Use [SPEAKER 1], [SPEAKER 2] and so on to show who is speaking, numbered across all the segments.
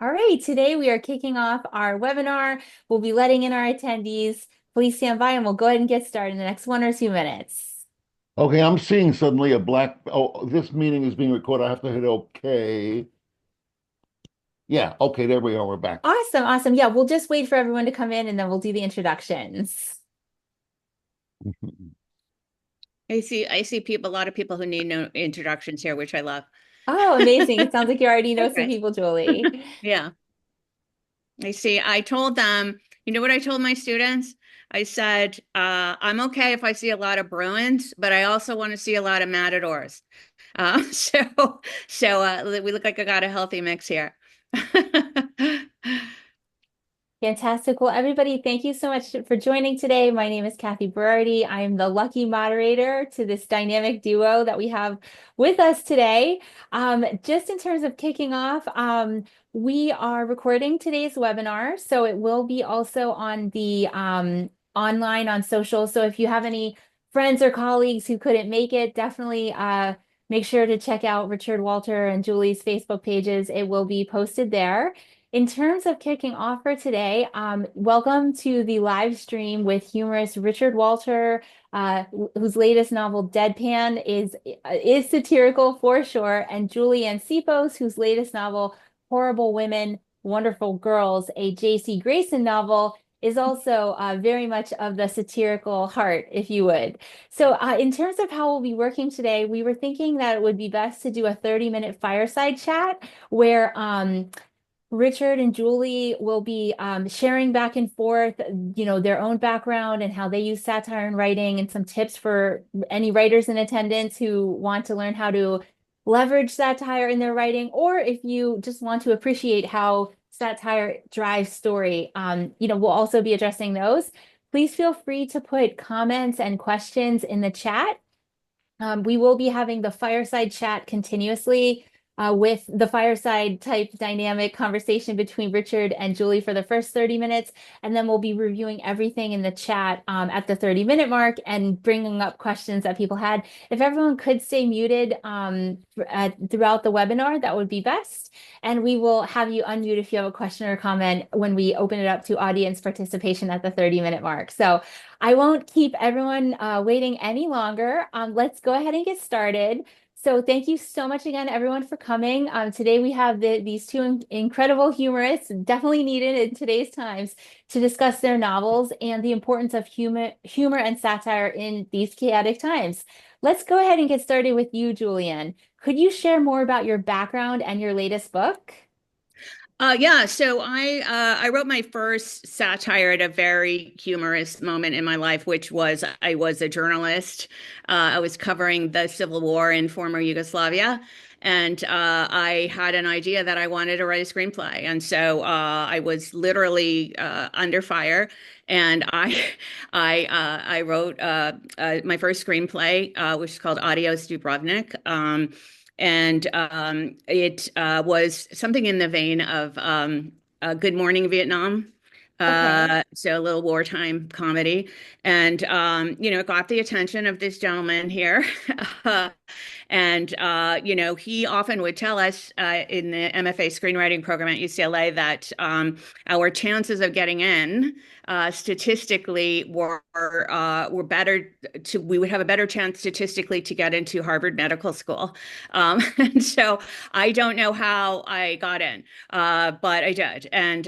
[SPEAKER 1] All right, today we are kicking off our webinar. We'll be letting in our attendees. Please stand by and we'll go ahead and get started in the next 1 or 2 minutes.
[SPEAKER 2] Okay, I'm seeing suddenly a black. Oh, this meeting is being recorded. I have to hit OK. Yeah, okay, there we are. We're back.
[SPEAKER 1] Awesome, awesome. Yeah, we'll just wait for everyone to come in and then we'll do the introductions.
[SPEAKER 3] I see people, a lot of people who need no introductions here, which I love.
[SPEAKER 1] Oh, amazing. It sounds like you already know some
[SPEAKER 3] Okay.
[SPEAKER 1] people, Julie.
[SPEAKER 3] Yeah. I told them, you know what I told my students? I said, I'm okay if I see a lot of Bruins, but I also want to see a lot of Matadors. Uh, so, so we look like I got a healthy mix here.
[SPEAKER 1] Fantastic. Well, everybody, thank you so much for joining today. My name is Kathy Berardi. I am the lucky moderator to this dynamic duo that we have with us today. Just in terms of kicking off, we are recording today's webinar, so it will be also on the online on social. So if you have any friends or colleagues who couldn't make it, definitely make sure to check out Richard Walter and Julie's Facebook pages. It will be posted there. In terms of kicking off for today, welcome to the live stream with humorist Richard Walter, whose latest novel Deadpan is satirical for sure, and Ann Sipos, whose latest novel Horrible Women, Wonderful Girls, a Jaycee Grayson novel, is also very much of the satirical heart, if you would. So, in terms of how we'll be working today, we were thinking that it would be best to do a 30-minute fireside chat where Richard and Julie will be sharing back and forth, their own background and how they use satire in writing and some tips for any writers in attendance who want to learn how to leverage satire in their writing, or if you just want to appreciate how satire drives story. We'll also be addressing those. Please feel free to put comments and questions in the chat. We will be having the fireside chat continuously with the fireside type dynamic conversation between Richard and Julie for the first 30 minutes. And then we'll be reviewing everything in the chat at the 30-minute mark and bringing up questions that people had. If everyone could stay muted throughout the webinar, that would be best. And we will have you unmute if you have a question or comment when we open it up to audience participation at the 30-minute mark. So I won't keep everyone waiting any longer. Let's go ahead and get started. So thank you so much again, everyone, for coming. Today we have these two incredible humorists, definitely needed in today's times, to discuss their novels and the importance of humor and satire in these chaotic times. Let's go ahead and get started with you, Julian. Could you share more about your background and your latest book?
[SPEAKER 3] Yeah, so I wrote my first satire at a very humorous moment in my life, which was I was a journalist. I was covering the Civil War in former Yugoslavia, and I had an idea that I wanted to write a screenplay, and so I was literally under fire, and I wrote my first screenplay, which is called Adios Dubrovnik. And it was something in the vein of Good Morning Vietnam.
[SPEAKER 1] Okay.
[SPEAKER 3] So a little wartime comedy. And, it got the attention of this gentleman here. And, he often would tell us in the MFA Screenwriting Program at UCLA that our chances of getting in statistically were better we would have a better chance statistically to get into Harvard Medical School. And so I don't know how I got in, but I did. And,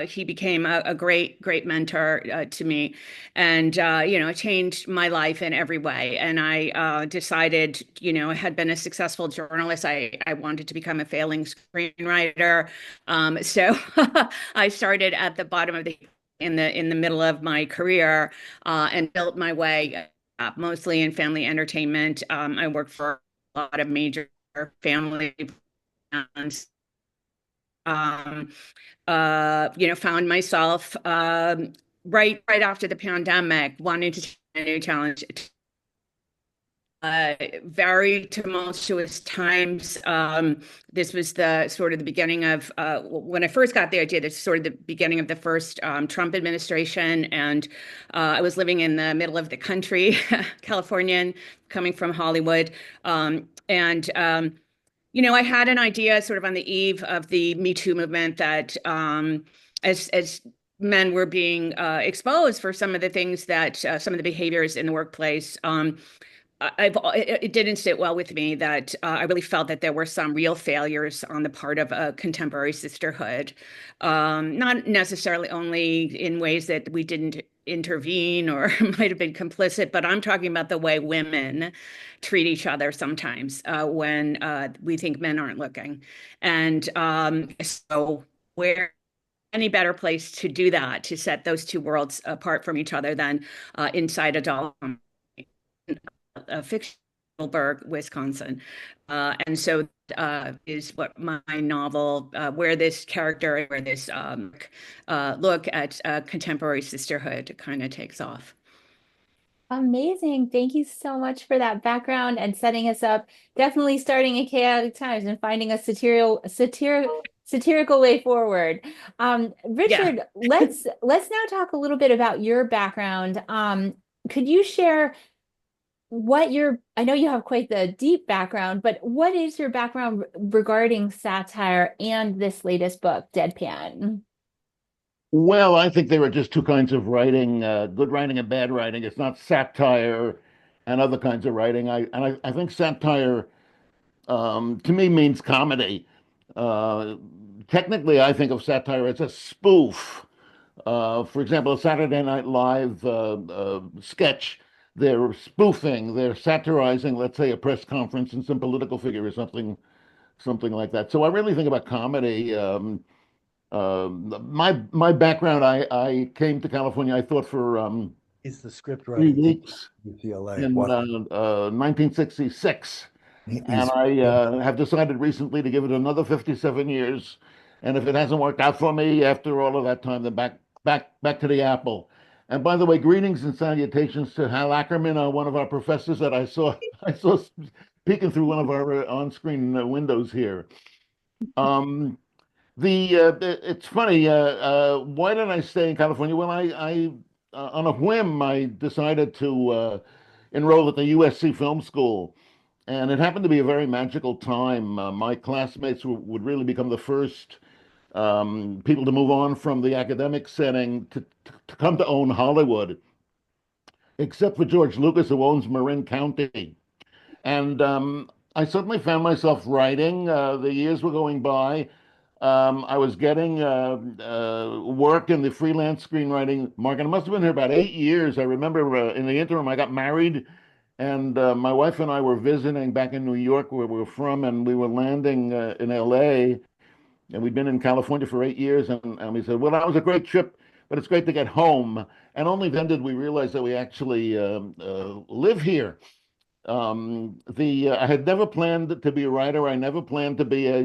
[SPEAKER 3] he became a great, great mentor to me. And, it changed my life in every way. And I decided, I had been a successful journalist. I wanted to become a failing screenwriter. So I started at the bottom of the in the middle of my career and built my way up, mostly in family entertainment. I worked for a lot of major family brands. Um, found myself right after the pandemic wanting to take a new challenge. Very tumultuous times. This was the sort of the beginning of when I first got the idea. This sort of the beginning of the first Trump administration, and I was living in the middle of the country, Californian, coming from Hollywood, and I had an idea sort of on the eve of the Me Too movement that as men were being exposed for some of the things that some of the behaviors in the workplace, it didn't sit well with me that I really felt that there were some real failures on the part of a contemporary sisterhood, not necessarily only in ways that we didn't intervene or might have been complicit, but I'm talking about the way women treat each other sometimes when we think men aren't looking. And so where any better place to do that, to set those two worlds apart from each other than inside a doll fictional Wisconsin. And so is what my novel, where this character, where this look at contemporary sisterhood kind of takes off.
[SPEAKER 1] Amazing. Thank you so much for that background and setting us up. Definitely starting in chaotic times and finding a satirical way forward.
[SPEAKER 3] Yeah.
[SPEAKER 1] Richard, let's now talk a little bit about your background. Could you share I know you have quite the deep background, but what is your background regarding satire and this latest book, Deadpan?
[SPEAKER 2] Well, I think there are just two kinds of writing, good writing and bad writing. It's not satire and other kinds of writing. I think satire to me means comedy. Uh, Technically, I think of satire as a spoof. For example, a Saturday Night Live sketch, they're spoofing, they're satirizing, let's say, a press conference and some political figure or something like that. So I really think about comedy. My background, I came to California, I thought for
[SPEAKER 4] He's the script
[SPEAKER 2] 3
[SPEAKER 4] writing teacher
[SPEAKER 2] weeks
[SPEAKER 4] at UCLA.
[SPEAKER 2] in 1966. And
[SPEAKER 4] He's
[SPEAKER 2] I have decided recently to give it another 57 years. And if it hasn't worked out for me after all of that time, then back to the apple. And by the way, greetings and salutations to Hal Ackerman, one of our professors that I saw peeking through one of our on-screen windows here. Um, it's funny. Why did I stay in California? Well, I on a whim, I decided to enroll at the USC Film School. And it happened to be a very magical time. My classmates would really become the first people to move on from the academic setting to come to own Hollywood, except for George Lucas, who owns Marin County. And I suddenly found myself writing. The years were going by. I was getting work in the freelance screenwriting market. I must have been here about 8 years. I remember in the interim, I got married. And my wife and I were visiting back in New York, where we were from, and we were landing in LA. And we'd been in California for 8 years. And we said, well, that was a great trip, but it's great to get home. And only then did we realize that we actually live here. I had never planned to be a writer. I never planned to be a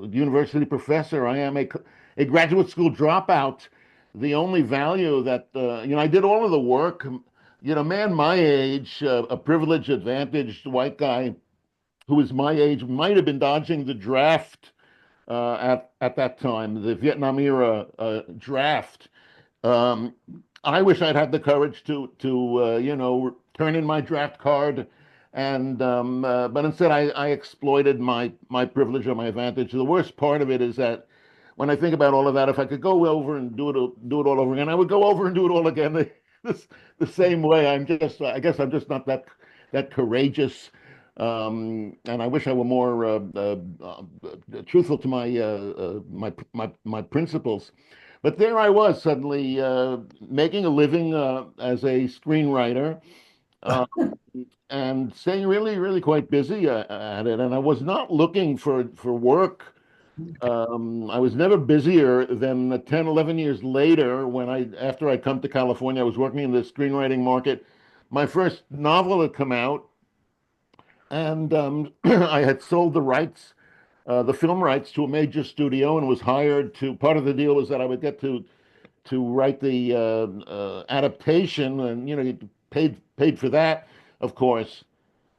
[SPEAKER 2] university professor. I am a graduate school dropout. The only value that, I did all of the work. Man my age, a privileged, advantaged white guy who was my age, might have been dodging the draft at that time, the Vietnam era draft. Um, I wish I'd had the courage to turn in my draft card, and but instead I exploited my privilege or my advantage. The worst part of it is that when I think about all of that, if I could go over and do it all over again, I would go over and do it all again the same way. I guess I'm just not that courageous. And I wish I were more truthful to my principles. But there I was suddenly making a living as a screenwriter uh, and staying really, really quite busy at it. And I was not looking for work. I was never busier than 10, 11 years later when after I come to California, I was working in the screenwriting market. My first novel had come out, and I had sold the rights, the film rights to a major studio, and was hired to. Part of the deal was that I would get to write the adaptation, and you paid for that, of course.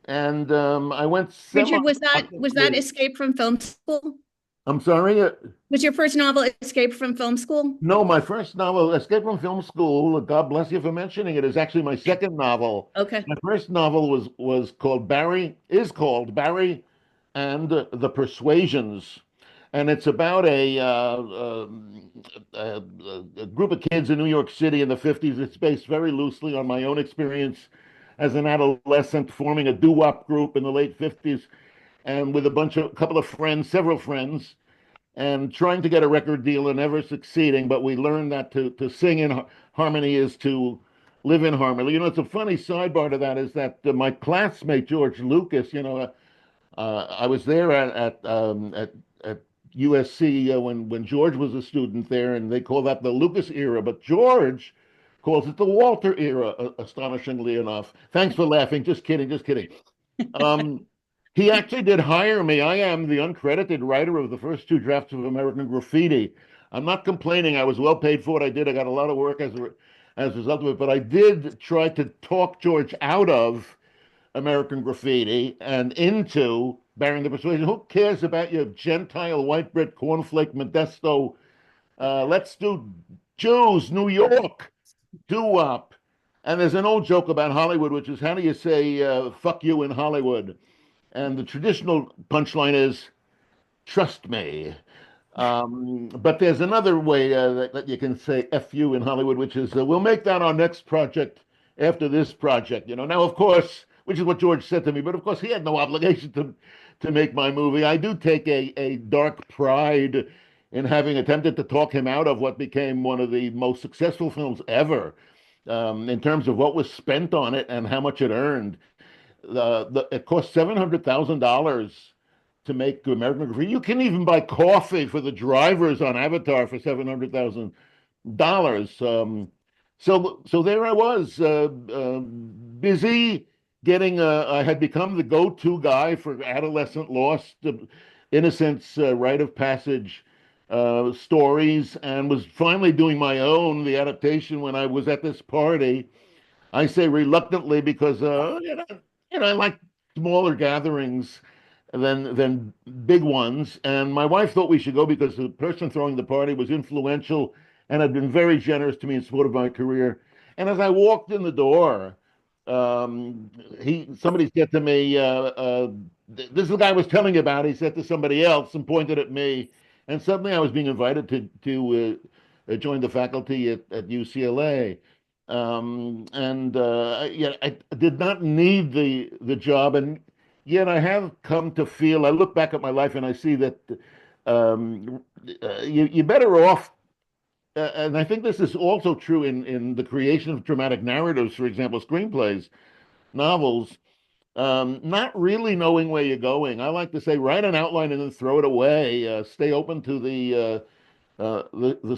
[SPEAKER 2] And I went semi.
[SPEAKER 3] Richard, was that Escape from Film School?
[SPEAKER 2] I'm sorry.
[SPEAKER 3] Was your first novel Escape from Film School?
[SPEAKER 2] No, my first novel, Escape from Film School, God bless you for mentioning it, is actually my second novel.
[SPEAKER 3] Okay.
[SPEAKER 2] My first novel was called Barry, is called Barry, and The Persuasions. And it's about a group of kids in New York City in the 50s. It's based very loosely on my own experience as an adolescent forming a doo-wop group in the late 50s and with a couple of friends, several friends, and trying to get a record deal and never succeeding. But we learned that to sing in harmony is to live in harmony. You know, it's a funny sidebar to that is that my classmate George Lucas, I was there at USC when George was a student there, and they call that the Lucas era. But George calls it the Walter era, astonishingly enough. Thanks for laughing. Just kidding, just kidding. Um, he actually did hire me. I am the uncredited writer of the first two drafts of American Graffiti. I'm not complaining. I was well paid for what I did. I got a lot of work as a result of it. But I did try to talk George out of American Graffiti and into Bearing the Persuasion. Who cares about your Gentile white bread cornflake Modesto? Let's do Jews, New York, doo-wop. And there's an old joke about Hollywood, which is how do you say fuck you in Hollywood? And the traditional punchline is trust me. But there's another way that you can say F you in Hollywood, which is we'll make that our next project after this project. You know, now, of course, which is what George said to me, but of course, he had no obligation to make my movie. I do take a dark pride in having attempted to talk him out of what became one of the most successful films ever in terms of what was spent on it and how much it earned. It cost $700,000 to make American Graffiti. You can even buy coffee for the drivers on Avatar for $700,000. So there I was, busy getting. I had become the go-to guy for adolescent lost innocence, rite of passage stories, and was finally doing my own the adaptation when I was at this party. I say reluctantly because I like smaller gatherings than big ones. And my wife thought we should go because the person throwing the party was influential and had been very generous to me in support of my career. And as I walked in the door, somebody said to me, "This is the guy I was telling you about." He said to somebody else and pointed at me. And suddenly I was being invited to join the faculty at UCLA. Yeah, I did not need the job, and yet I have come to feel. I look back at my life and I see that you're better off. And I think this is also true in the creation of dramatic narratives, for example, screenplays, novels. Not really knowing where you're going. I like to say, write an outline and then throw it away. Stay open to the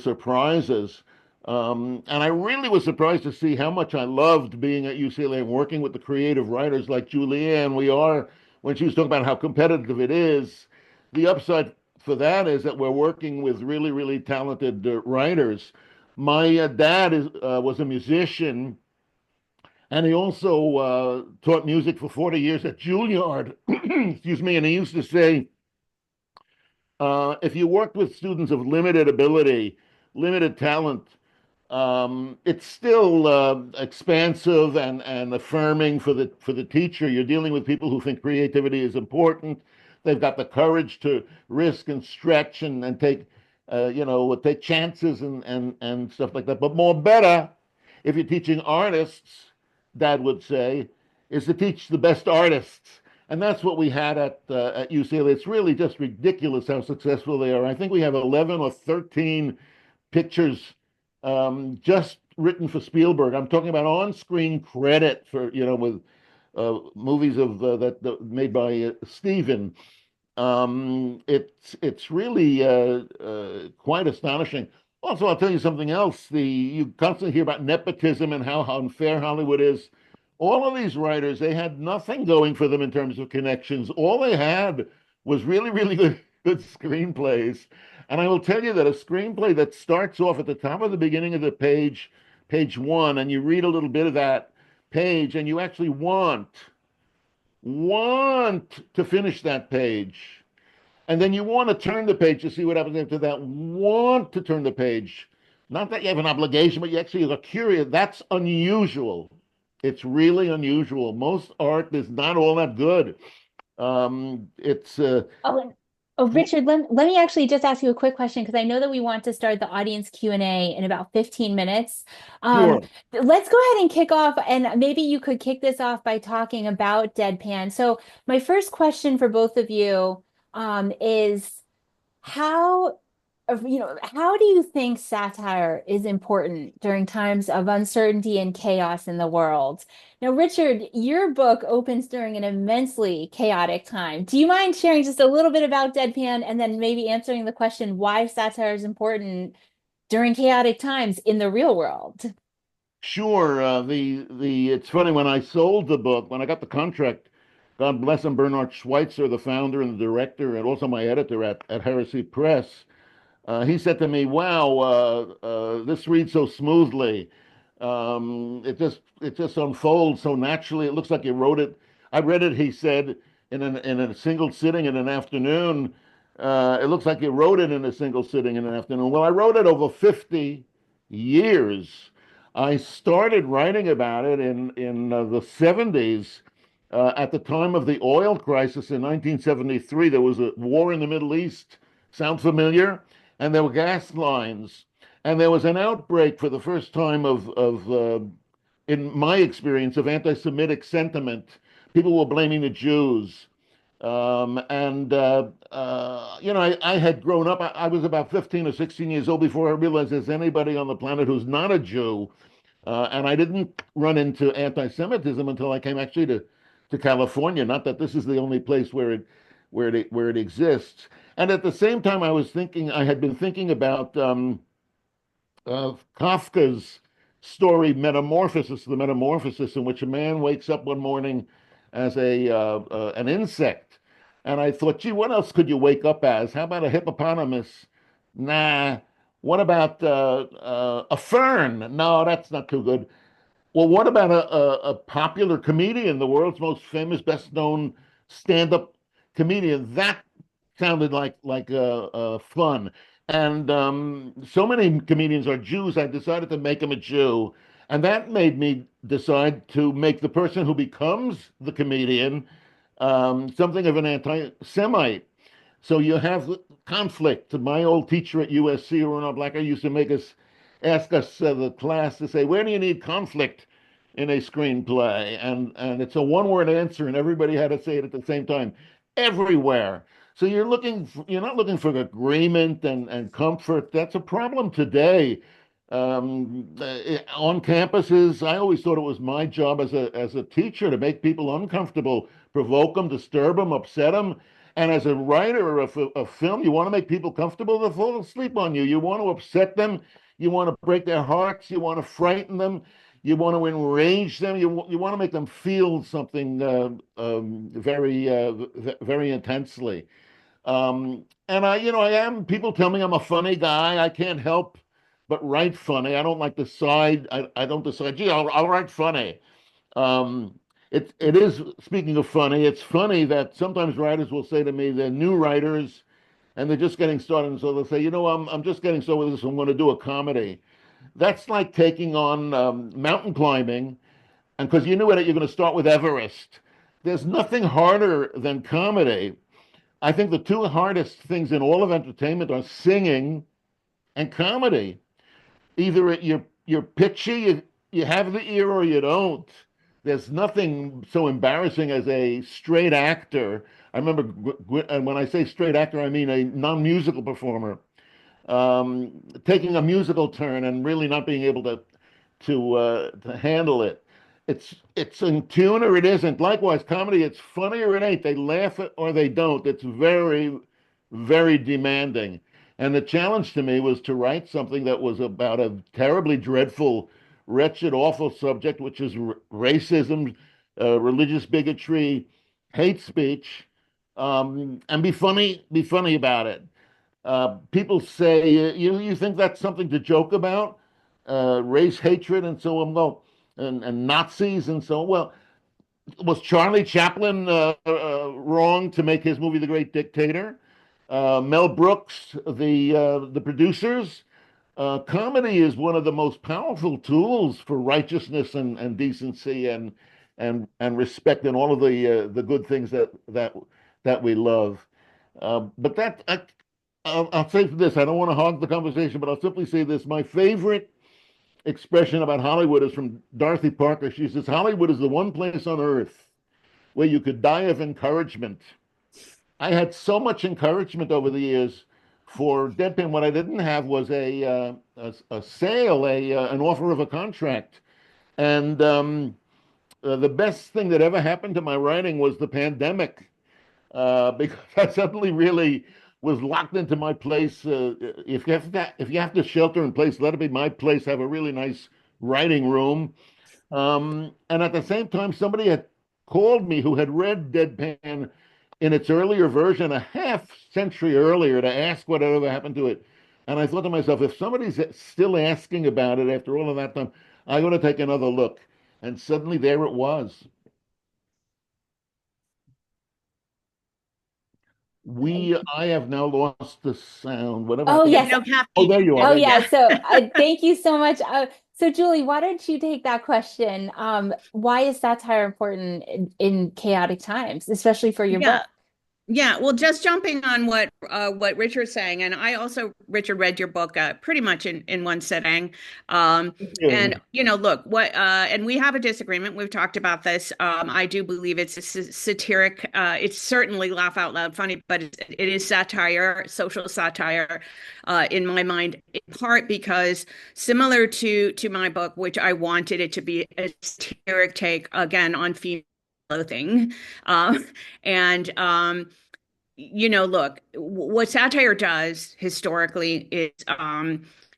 [SPEAKER 2] surprises. And I really was surprised to see how much I loved being at UCLA and working with the creative writers like Julianne. When she was talking about how competitive it is, the upside for that is that we're working with really, really talented writers. My dad was a musician, and he also taught music for 40 years at Juilliard. Excuse me. And he used to say, if you worked with students of limited ability, limited talent, it's still expansive and affirming for the teacher. You're dealing with people who think creativity is important. They've got the courage to risk and stretch and take chances and stuff like that. But more better, if you're teaching artists, Dad would say, is to teach the best artists. And that's what we had at UCLA. It's really just ridiculous how successful they are. I think we have 11 or 13 pictures just written for Spielberg. I'm talking about on-screen credit for, with movies that made by Steven. It's really quite astonishing. Also, I'll tell you something else. You constantly hear about nepotism and how unfair Hollywood is. All of these writers, they had nothing going for them in terms of connections. All they had was really, really good screenplays. And I will tell you that a screenplay that starts off at the top of the beginning of the page one, and you read a little bit of that page, and you actually want to finish that page. And then you want to turn the page to see what happens after that. Want to turn the page. Not that you have an obligation, but you actually are curious. That's unusual. It's really unusual. Most art is not all that good. It's
[SPEAKER 1] Oh, oh, Richard, let me actually just ask you a quick question because I know that we want to start the audience Q&A in about 15 minutes. Um,
[SPEAKER 2] Sure.
[SPEAKER 1] let's go ahead and kick off, and maybe you could kick this off by talking about Deadpan. So my first question for both of you is how how do you think satire is important during times of uncertainty and chaos in the world? Now, Richard, your book opens during an immensely chaotic time. Do you mind sharing just a little bit about Deadpan and then maybe answering the question why satire is important during chaotic times in the real world?
[SPEAKER 2] Sure. The it's funny when I sold the book, when I got the contract, God bless him, Bernard Schweitzer, the founder and the director, and also my editor at Heresy Press. He said to me, "Wow, this reads so smoothly. It just unfolds so naturally. It looks like you wrote it." I read it, he said, in a single sitting in an afternoon. It looks like you wrote it in a single sitting in an afternoon. Well, I wrote it over 50 years. I started writing about it in the 70s. At the time of the oil crisis in 1973, there was a war in the Middle East. Sound familiar? And there were gas lines, and there was an outbreak for the first time in my experience, of anti-Semitic sentiment. People were blaming the Jews, and I had grown up. I was about 15 or 16 years old before I realized there's anybody on the planet who's not a Jew, and I didn't run into anti-Semitism until I came actually to California. Not that this is the only place where it exists. And at the same time, I had been thinking about Kafka's story, Metamorphosis, the Metamorphosis, in which a man wakes up one morning as an insect. And I thought, gee, what else could you wake up as? How about a hippopotamus? Nah. What about a fern? No, that's not too good. Well, what about a popular comedian, the world's most famous, best known stand-up comedian? That sounded like fun. And so many comedians are Jews. I decided to make him a Jew, and that made me decide to make the person who becomes the comedian something of an anti-Semite. So you have conflict. My old teacher at USC, Ronald Blacker, used to ask us the class to say, "Where do you need conflict in a screenplay?" And it's a one-word answer, and everybody had to say it at the same time. Everywhere. So you're not looking for agreement and comfort. That's a problem today. On campuses, I always thought it was my job as a teacher to make people uncomfortable, provoke them, disturb them, upset them. And as a writer of film, you want to make people comfortable. They'll fall asleep on you. You want to upset them. You want to break their hearts. You want to frighten them. You want to enrage them. You want to make them feel something very intensely. And I am. People tell me I'm a funny guy. I can't help but write funny. I don't like decide. I don't decide. Gee, I'll write funny. Um, it is, speaking of funny, it's funny that sometimes writers will say to me they're new writers and they're just getting started, and so they'll say, I'm just getting started with this. I'm going to do a comedy. That's like taking on mountain climbing, and because you knew it, you're going to start with Everest. There's nothing harder than comedy. I think the two hardest things in all of entertainment are singing and comedy. Either you're pitchy, you have the ear, or you don't. There's nothing so embarrassing as a straight actor. I remember, and when I say straight actor, I mean a non-musical performer, taking a musical turn and really not being able to handle it. It's in tune or it isn't. Likewise, comedy, it's funny or it ain't. They laugh it or they don't. It's very, very demanding. And the challenge to me was to write something that was about a terribly dreadful, wretched, awful subject, which is racism, religious bigotry, hate speech, and be funny about it. People say, you think that's something to joke about? Race hatred and so on. Well, and Nazis and so on. Well, was Charlie Chaplin wrong to make his movie The Great Dictator? Mel Brooks, the producers. Comedy is one of the most powerful tools for righteousness and decency, and and respect and all of the good things that we love. But I'll say this. I don't want to hog the conversation, but I'll simply say this. My favorite expression about Hollywood is from Dorothy Parker. She says, Hollywood is the one place on earth where you could die of encouragement. I had so much encouragement over the years for Deadpan. What I didn't have was a sale, an offer of a contract. And the best thing that ever happened to my writing was the pandemic, because I suddenly really was locked into my place. If you have to shelter in place, let it be my place. Have a really nice writing room. And at the same time, somebody had called me who had read Deadpan in its earlier version a half century earlier to ask whatever happened to it. And I thought to myself, if somebody's still asking about it after all of that time, I got to take another look. And suddenly there it was. I have now lost the sound. Whatever
[SPEAKER 1] Oh,
[SPEAKER 2] happened?
[SPEAKER 1] yes.
[SPEAKER 3] No,
[SPEAKER 2] Oh,
[SPEAKER 3] Kathy.
[SPEAKER 2] there you are.
[SPEAKER 1] Oh,
[SPEAKER 2] There you
[SPEAKER 1] yeah.
[SPEAKER 2] are.
[SPEAKER 3] Yeah.
[SPEAKER 1] So thank you so much. So Julie, why don't you take that question? Why is satire important in chaotic times, especially for your book?
[SPEAKER 3] Yeah. Yeah, well, just jumping on what Richard's saying, and I also, Richard, read your book pretty much in one sitting.
[SPEAKER 2] Thank
[SPEAKER 3] And
[SPEAKER 2] you.
[SPEAKER 3] look, and we have a disagreement. We've talked about this. I do believe it's a satiric. It's certainly laugh out loud funny, but it is satire, social satire, in my mind, in part because similar to my book, which I wanted it to be a satiric take again on female clothing. Um, and look, what satire does historically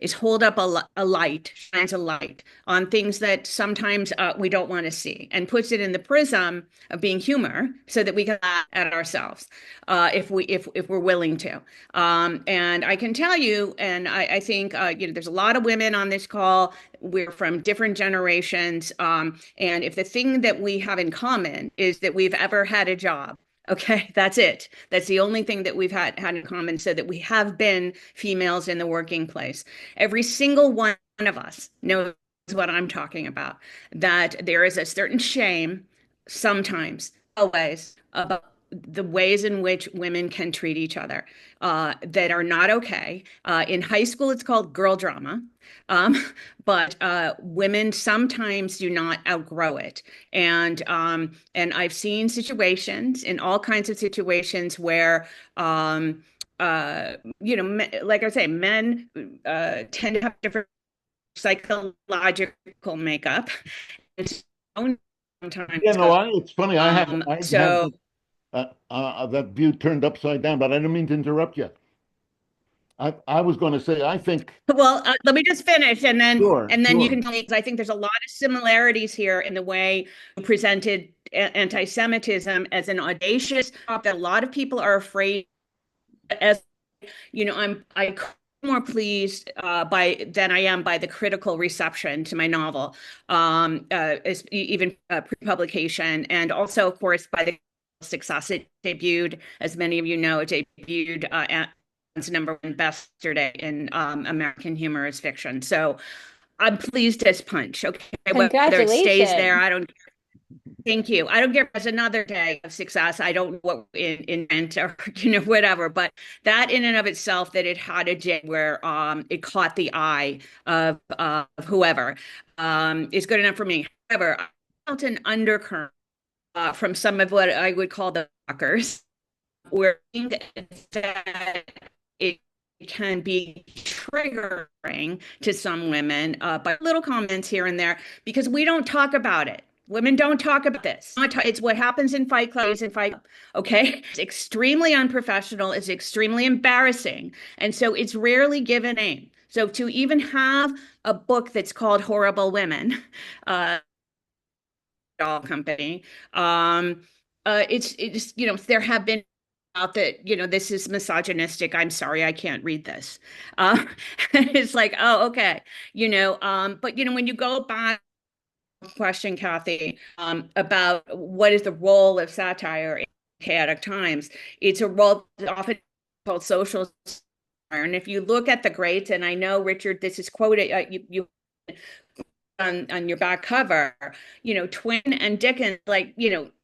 [SPEAKER 3] is hold up a light, shines a light on things that sometimes we don't want to see, and puts it in the prism of being humor, so that we can laugh at ourselves if we're willing to. And I can tell you, and I think there's a lot of women on this call. We're from different generations, and if the thing that we have in common is that we've ever had a job. Okay, that's it. That's the only thing that we've had in common, so that we have been females in the working place. Every single one of us knows what I'm talking about, that there is a certain shame sometimes, always, about the ways in which women can treat each other that are not okay. In high school, it's called girl drama. Um, but women sometimes do not outgrow it. And I've seen situations, in all kinds of situations, where like I say, men tend to have different psychological makeup. It's sometimes
[SPEAKER 2] Yeah, no, it's funny. I have
[SPEAKER 3] so
[SPEAKER 2] that view turned upside down, but I didn't mean to interrupt you. I was going to say, I think,
[SPEAKER 3] well, let me just finish, and then
[SPEAKER 2] sure,
[SPEAKER 3] you
[SPEAKER 2] sure.
[SPEAKER 3] can tell me, because I think there's a lot of similarities here in the way you presented anti-Semitism as an audacious topic that a lot of people are afraid. As I more pleased than I am by the critical reception to my novel, even pre-publication, and also, of course, by the success. It debuted, as many of you know, it debuted at #1 best yesterday in American humorous fiction. So I'm pleased as punch. Okay, whether it stays there,
[SPEAKER 1] Congratulations.
[SPEAKER 3] I don't. Thank you. I don't care if it's another day of success. I don't know what invent or whatever, but that in and of itself, that it had a day where it caught the eye of whoever, is good enough for me. However, I felt an undercurrent from some of what I would call the fuckers, where that it can be triggering to some women by little comments here and there, because we don't talk about it. Women don't talk about this. It's what happens in Fight Club is in Fight Club. Okay. It's extremely unprofessional. It's extremely embarrassing. And so it's rarely given name. So to even have a book that's called Horrible Women, doll company, it's there have been out that this is misogynistic. I'm sorry, I can't read this. It's like, oh, okay, but when you go back question, Kathy, about what is the role of satire in chaotic times. It's a role often called social satire. And if you look at the greats, and I know, Richard, this is quoted, you on your back cover, Twain and Dickens, like,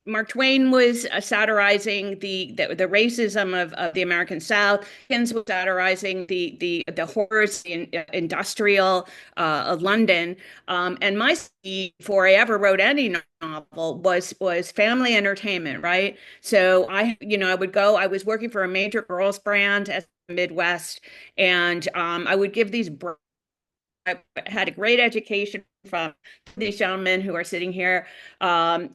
[SPEAKER 3] Mark Twain was satirizing the racism of the American South. Dickens was satirizing the horrors in industrial London. And my before I ever wrote any novel was family entertainment, right? So I was working for a major girls brand as the Midwest, and I would give these. I had a great education from these gentlemen who are sitting here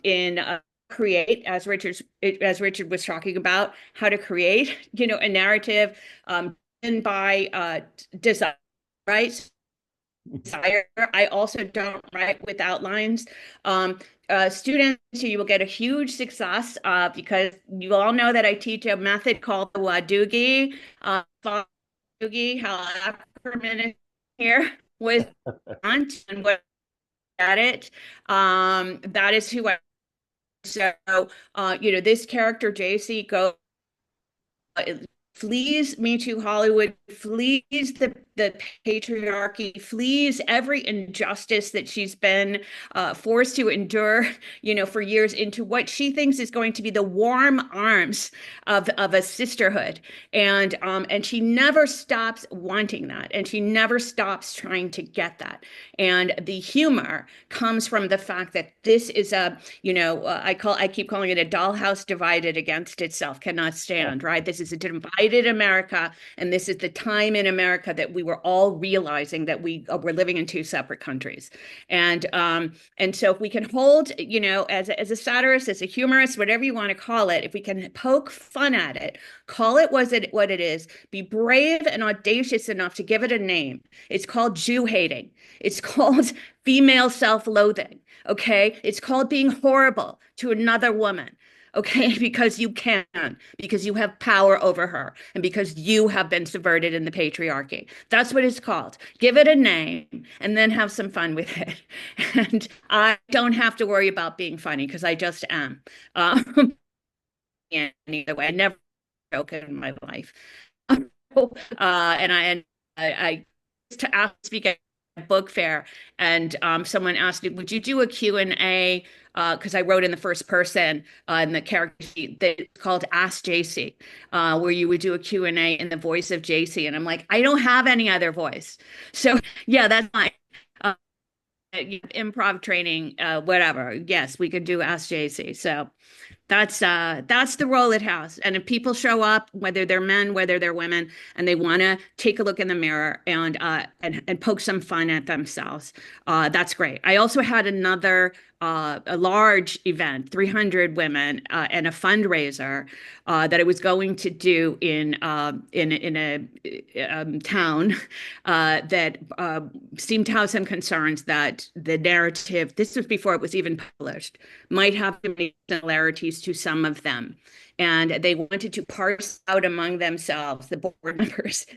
[SPEAKER 3] in create, as Richard was talking about, how to create, a narrative and by design, right? Desire. I also don't write with outlines. Students, you will get a huge success because you all know that I teach a method called the Wadugi. Wadugi, how acronym here was and what at it. That is who I. So, this character Jaycee flees Me Too Hollywood, flees the patriarchy, flees every injustice that she's been forced to endure, for years, into what she thinks is going to be the warm arms of a sisterhood. And she never stops wanting that. And she never stops trying to get that. And the humor comes from the fact that this is I keep calling it a dollhouse divided against itself, cannot stand, right? This is a divided America, and this is the time in America that we were all realizing that we were living in two separate countries. And so if we can hold, as a satirist, as a humorist, whatever you want to call it, if we can poke fun at it, call it what it is, be brave and audacious enough to give it a name. It's called Jew hating. It's called female self-loathing. Okay. It's called being horrible to another woman. Okay, because you can, because you have power over her, and because you have been subverted in the patriarchy. That's what it's called. Give it a name and then have some fun with it. And I don't have to worry about being funny because I just am. Either way, I never joke in my life. And I to speak at a book fair, and someone asked me, would you do a Q&A? Because I wrote in the first person in the character sheet that it's called Ask Jaycee, where you would do a Q&A in the voice of Jaycee. And I'm like, I don't have any other voice. So yeah, that's my improv training, whatever. Yes, we could do Ask Jaycee. So that's the role it has. And if people show up, whether they're men, whether they're women, and they want to take a look in the mirror and poke some fun at themselves, that's great. I also had another a large event, 300 women, and a fundraiser that I was going to do in a town that seemed to have some concerns that the narrative, this was before it was even published, might have too many similarities to some of them. And they wanted to parse out among themselves, the board members,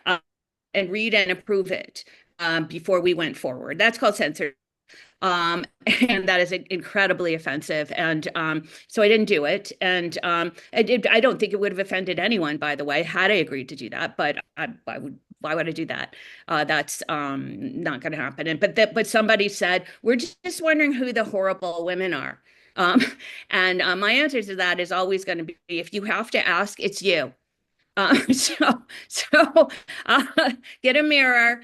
[SPEAKER 3] and read and approve it before we went forward. That's called censorship. And that is incredibly offensive. And so I didn't do it. And I don't think it would have offended anyone, by the way, had I agreed to do that. But why would I do that? That's not going to happen. But somebody said, we're just wondering who the horrible women are. And my answer to that is always going to be, if you have to ask, it's you. So get a mirror.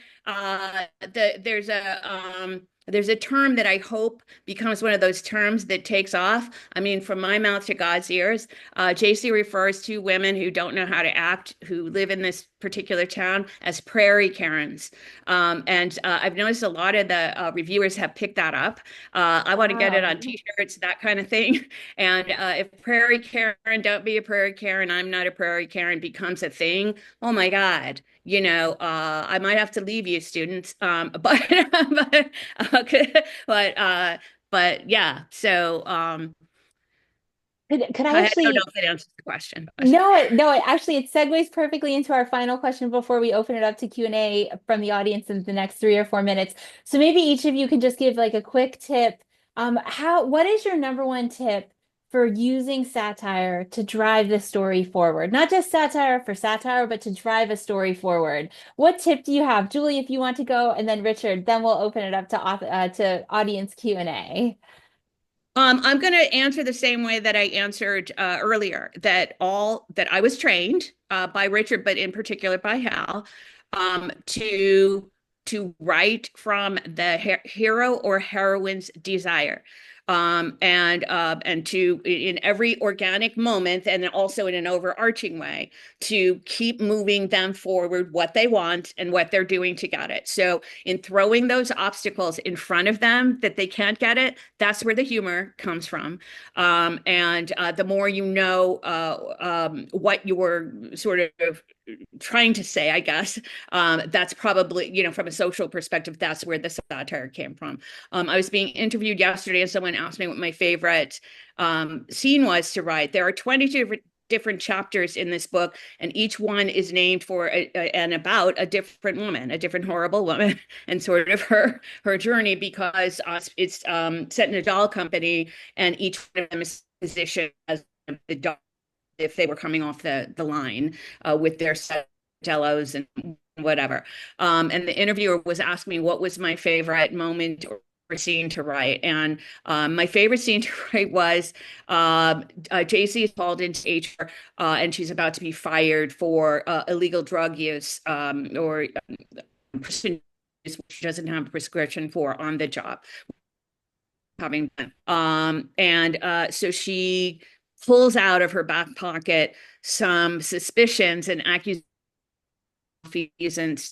[SPEAKER 3] There's a term that I hope becomes one of those terms that takes off. I mean, from my mouth to God's ears. Jaycee refers to women who don't know how to act, who live in this particular town, as prairie Karens. And I've noticed a lot of the reviewers have picked that up. I want to get it on t-shirts, that kind of thing. And if prairie Karen, don't be a prairie Karen, I'm not a prairie Karen becomes a thing, oh my God. I might have to leave you, students. But yeah. So
[SPEAKER 1] could I
[SPEAKER 3] I
[SPEAKER 1] actually
[SPEAKER 3] don't know if that answers the question.
[SPEAKER 1] No, actually it segues perfectly into our final question before we open it up to Q&A from the audience in the next 3 or 4 minutes. So maybe each of you can just give like a quick tip. What is your number one tip for using satire to drive the story forward? Not just satire for satire, but to drive a story forward. What tip do you have? Julie, if you want to go, and then Richard, then we'll open it up to audience Q&A.
[SPEAKER 3] I'm going to answer the same way that I answered earlier, that I was trained by Richard, but in particular by Hal, to write from the hero or heroine's desire. And to in every organic moment, and also in an overarching way, to keep moving them forward what they want and what they're doing to get it. So in throwing those obstacles in front of them that they can't get it, that's where the humor comes from. And the more you know what you're sort of trying to say, I guess, that's probably, from a social perspective, that's where the satire came from. I was being interviewed yesterday and someone asked me what my favorite scene was to write. There are 22 different chapters in this book, and each one is named for and about a different woman, a different horrible woman, and sort of her journey, because it's set in a doll company, and each one of them is positioned as the doll if they were coming off the line with their jellos and whatever. And the interviewer was asking me what was my favorite moment or scene to write. And my favorite scene to write was Jaycee is called into HR and she's about to be fired for illegal drug use or she doesn't have a prescription for on the job. So she pulls out of her back pocket some suspicions and accusations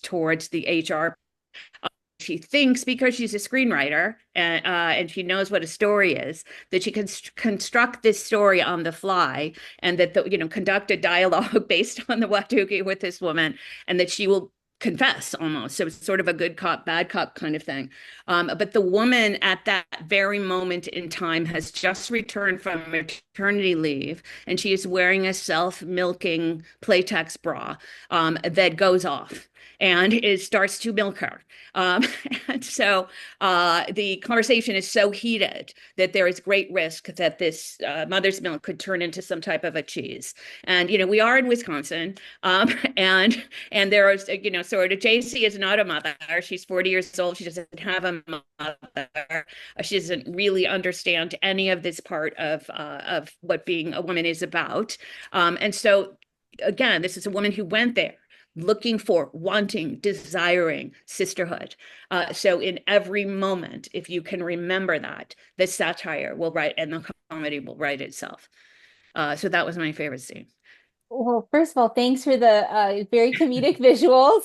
[SPEAKER 3] towards the HR. She thinks because she's a screenwriter and she knows what a story is, that she can construct this story on the fly, and that conduct a dialogue based on the Watuki with this woman, and that she will confess almost. So it's sort of a good cop, bad cop kind of thing. But the woman at that very moment in time has just returned from maternity leave, and she is wearing a self-milking Playtex bra that goes off. And it starts to milk her. And so the conversation is so heated that there is great risk that this mother's milk could turn into some type of a cheese. And, we are in Wisconsin. And there is, sort of, Jaycee is not a mother. She's 40 years old. She doesn't have a mother. She doesn't really understand any of this part of what being a woman is about. And so, again, this is a woman who went there looking for, wanting, desiring sisterhood. So in every moment, if you can remember that, the satire will write and the comedy will write itself. So that was my favorite scene.
[SPEAKER 1] Well, first of all, thanks for the very comedic visuals.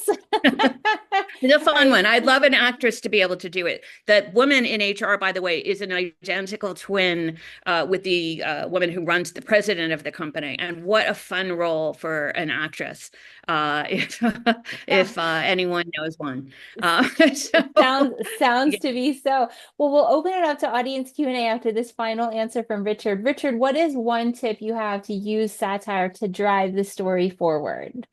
[SPEAKER 3] It's a fun one. I'd love an actress to be able to do it. That woman in HR, by the way, is an identical twin with the woman who runs the president of the company. And what a fun role for an actress, if anyone knows one.
[SPEAKER 1] Sounds to be so. Well, we'll open it up to audience Q&A after this final answer from Richard. Richard, what is one tip you have to use satire to drive the story forward?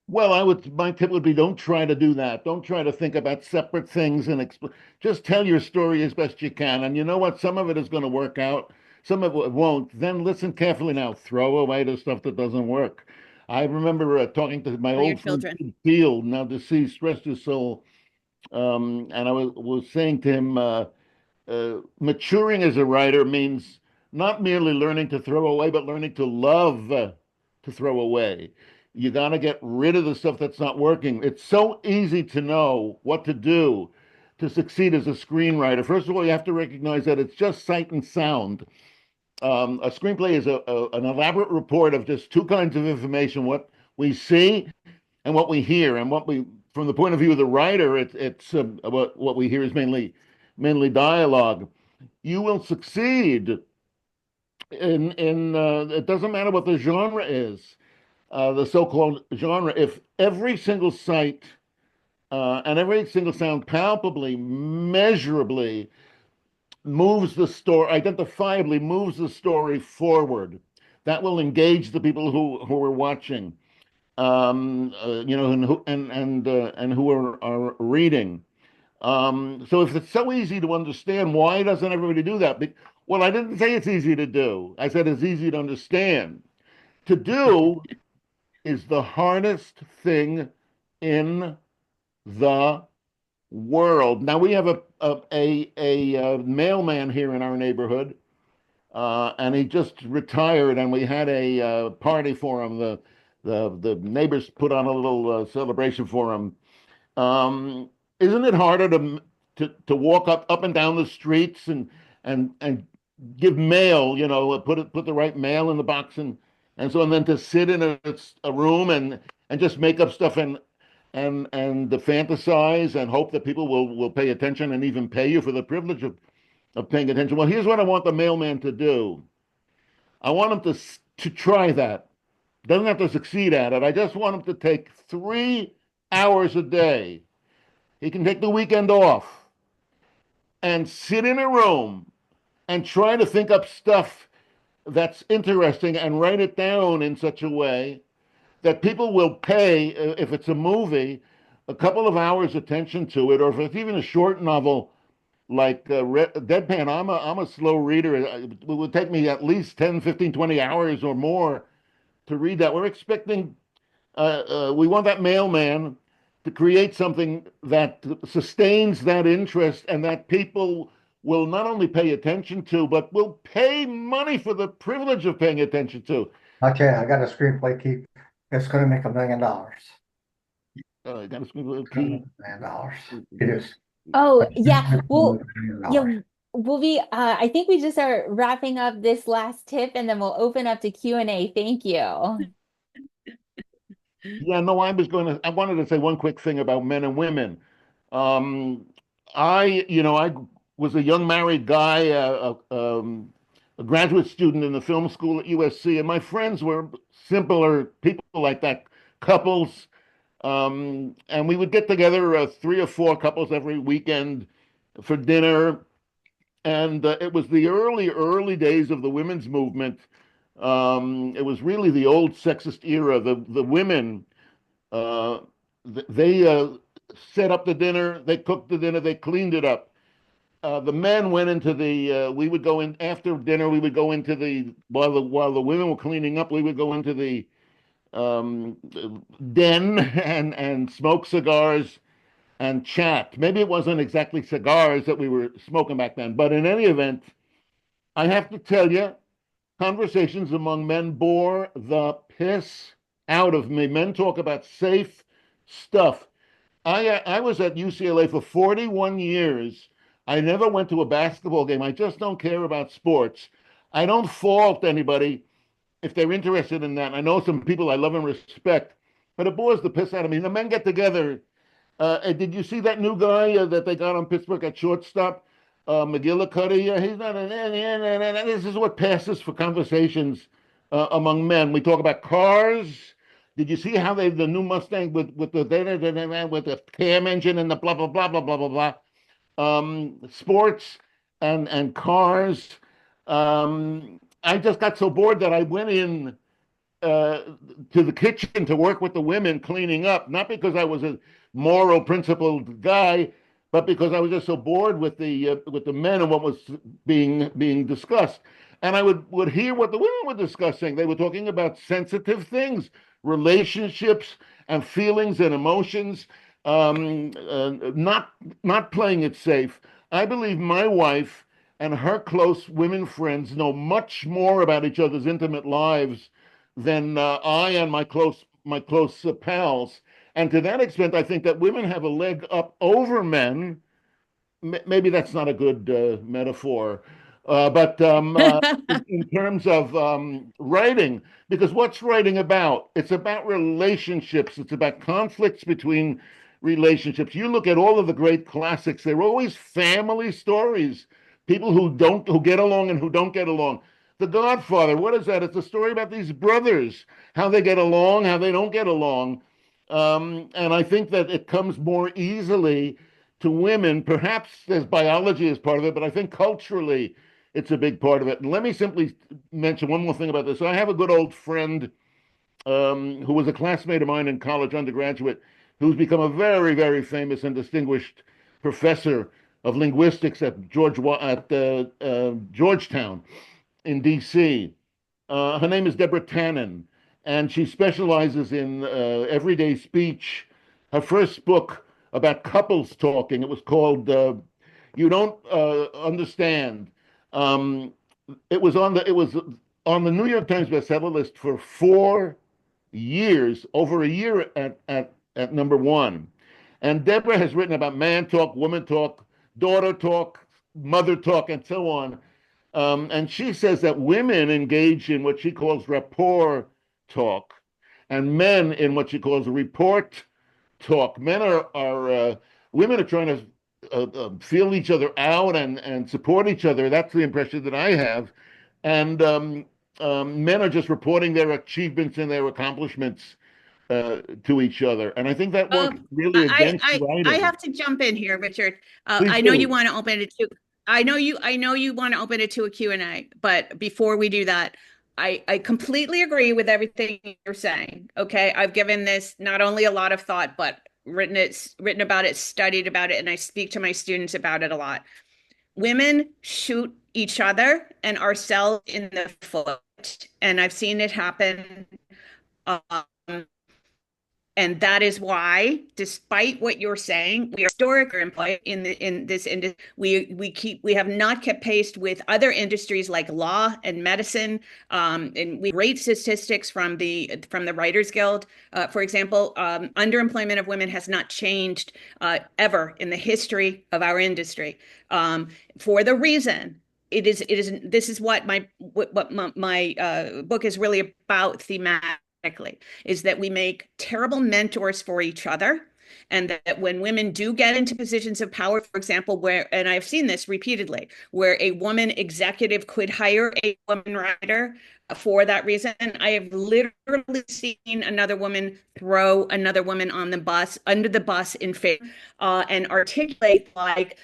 [SPEAKER 2] Well, my tip would be don't try to do that. Don't try to think about separate things and just tell your story as best you can. And you know what? Some of it is going to work out. Some of it won't. Then listen carefully now. Throw away the stuff that doesn't work. I remember talking to my old friend Field, now deceased, rest his soul. And I was saying to him, maturing as a writer means not merely learning to throw away, but learning to love to throw away. You got to get rid of the stuff that's not working. It's so easy to know what to do to succeed as a screenwriter. First of all, you have to recognize that it's just sight and sound. A screenplay is an elaborate report of just two kinds of information: what we see and what we hear. And from the point of view of the writer, it's what we hear is mainly dialogue. You will succeed in it doesn't matter what the genre is, the so-called genre, if every single sight and every single sound palpably, measurably moves the story, identifiably moves the story forward. That will engage the people who are watching, and who are reading. So if it's so easy to understand, why doesn't everybody do that? Well, I didn't say it's easy to do. I said it's easy to understand. To do is the hardest thing in the world. Now we have a mailman here in our neighborhood, and he just retired, and we had a party for him. The neighbors put on a little celebration for him. Isn't it harder to walk up and down the streets and give mail, put the right mail in the box and so and then to sit in a room and just make up stuff and to fantasize and hope that people will pay attention and even pay you for the privilege of paying attention. Well, here's what I want the mailman to do. I want him to try that. Doesn't have to succeed at it. I just want him to take 3 hours a day. He can take the weekend off and sit in a room and try to think up stuff that's interesting and write it down in such a way that people will pay, if it's a movie, a couple of hours attention to it, or if it's even a short novel like Deadpan. I'm a slow reader. It would take me at least 10, 15, 20 hours or more to read that. We're expecting, we want that mailman to create something that sustains that interest and that people will not only pay attention to, but will pay money for the privilege of paying attention to.
[SPEAKER 4] Okay, I got a screenplay keep. It's going to make $1 million.
[SPEAKER 2] Got a
[SPEAKER 4] $1 million. It is.
[SPEAKER 1] Oh, yeah. Well,
[SPEAKER 4] $1 million.
[SPEAKER 1] yeah, we'll be I think we just are wrapping up this last tip and then we'll open up to Q&A. Thank you.
[SPEAKER 2] Yeah, no, I wanted to say one quick thing about men and women. Um, I was a young married guy, a graduate student in the film school at USC, and my friends were simpler people like that, couples. And we would get together 3 or 4 couples every weekend for dinner. And it was the early days of the women's movement. It was really the old sexist era. The women, uh, they set up the dinner, they cooked the dinner, they cleaned it up. The men went into we would go in after dinner, we would go into while the women were cleaning up, we would go into the um, den and smoke cigars and chat. Maybe it wasn't exactly cigars that we were smoking back then, but in any event, I have to tell you, conversations among men bore the piss out of me. Men talk about safe stuff. I was at UCLA for 41 years. I never went to a basketball game. I just don't care about sports. I don't fault anybody if they're interested in that. I know some people I love and respect, but it bores the piss out of me. The men get together. Did you see that new guy that they got on Pittsburgh at shortstop? McGillicuddy. He's not this is what passes for conversations among men. We talk about cars. Did you see how the new Mustang with the cam engine and the blah blah blah blah blah blah blah? Sports and cars. I just got so bored that I went in uh, to the kitchen to work with the women cleaning up, not because I was a moral, principled guy, but because I was just so bored with the men and what was being discussed. And I would hear what the women were discussing. They were talking about sensitive things, relationships and feelings and emotions, not playing it safe. I believe my wife and her close women friends know much more about each other's intimate lives than I and my close pals. And to that extent, I think that women have a leg up over men. Maybe that's not a good metaphor, but in terms of writing, because what's writing about? It's about relationships. It's about conflicts between relationships. You look at all of the great classics; they're always family stories. People who get along and who don't get along. The Godfather, what is that? It's a story about these brothers, how they get along, how they don't get along. And I think that it comes more easily to women. Perhaps there's biology as part of it, but I think culturally it's a big part of it. And let me simply mention one more thing about this. I have a good old friend who was a classmate of mine in college, undergraduate, who's become a very, very famous and distinguished professor of linguistics at Georgetown in D.C. Her name is Deborah Tannen, and she specializes in everyday speech. Her first book about couples talking, it was called "You Don't Understand." Um, it was on the New York Times bestseller list for 4 years, over a year at number one. And Deborah has written about man talk, woman talk, daughter talk, mother talk, and so on. And she says that women engage in what she calls rapport talk, and men in what she calls report talk. Women are trying to feel each other out and support each other. That's the impression that I have. And men are just reporting their achievements and their accomplishments to each other. And I think that works really against
[SPEAKER 3] I
[SPEAKER 2] writing.
[SPEAKER 3] have to jump in here, Richard.
[SPEAKER 2] Please
[SPEAKER 3] I know you
[SPEAKER 2] do.
[SPEAKER 3] want to open it to, I know you want to open it to a Q&A, but before we do that, I completely agree with everything you're saying. Okay. I've given this not only a lot of thought, but written about it, studied about it, and I speak to my students about it a lot. Women shoot each other and ourselves in the foot, and I've seen it happen. Um, and that is why, despite what you're saying, we are historic employed in this industry. We have not kept pace with other industries like law and medicine. And we rate statistics from the Writers Guild. For example, underemployment of women has not changed ever in the history of our industry. For the reason this is what my book is really about thematically, is that we make terrible mentors for each other, and that when women do get into positions of power, for example, and I've seen this repeatedly, where a woman executive could hire a woman writer for that reason. I have literally seen another woman throw another woman under the bus in favor, and articulate like,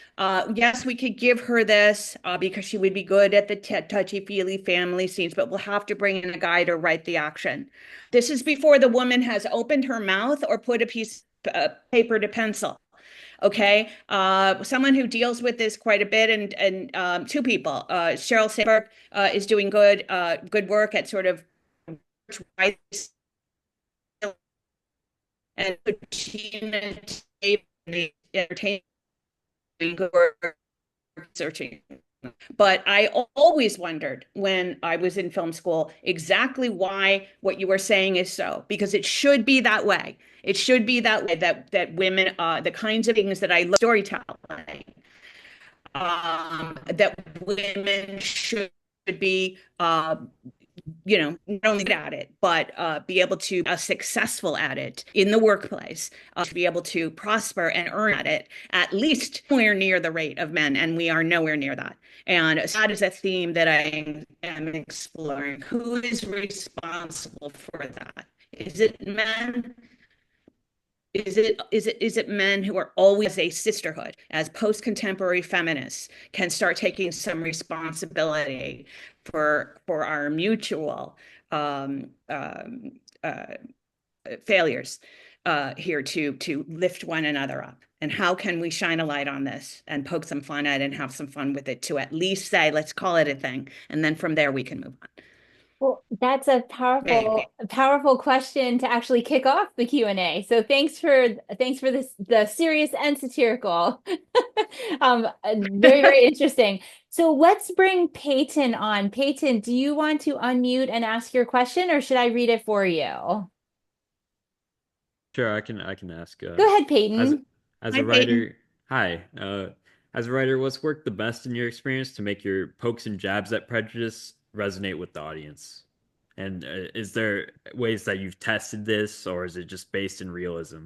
[SPEAKER 3] yes, we could give her this because she would be good at the touchy-feely family scenes, but we'll have to bring in a guy to write the action. This is before the woman has opened her mouth or put a piece of paper to pencil. Okay. Someone who deals with this quite a bit, and two people. Cheryl Sandberg is doing good work at sort of and Gina entertaining good work researching. But I always wondered when I was in film school exactly why what you were saying is so, because it should be that way. It should be that way, that women, the kinds of things that I love storytelling, that women should be, not only good at it, but be able to be successful at it in the workplace, to be able to prosper and earn at it, at least nowhere near the rate of men. And we are nowhere near that. And so that is a theme that I am exploring. Who is responsible for that? Is it men? Is it men who are always a sisterhood, as post-contemporary feminists can start taking some responsibility for our mutual um, um, uh, failures here to lift one another up? And how can we shine a light on this and poke some fun at it and have some fun with it, to at least say, let's call it a thing, and then from there we can move on.
[SPEAKER 1] Well, that's a
[SPEAKER 3] Maybe.
[SPEAKER 1] powerful question to actually kick off the Q&A. So thanks for this, the serious and satirical. Very, very interesting. So let's bring Peyton on. Peyton, do you want to unmute and ask your question, or should I read it for you?
[SPEAKER 5] Sure, I can ask.
[SPEAKER 1] Go ahead,
[SPEAKER 5] As
[SPEAKER 1] Peyton.
[SPEAKER 5] as
[SPEAKER 3] Hi,
[SPEAKER 5] a
[SPEAKER 3] Peyton.
[SPEAKER 5] writer, hi. As a writer, what's worked the best in your experience to make your pokes and jabs at prejudice resonate with the audience? And is there ways that you've tested this, or is it just based in realism?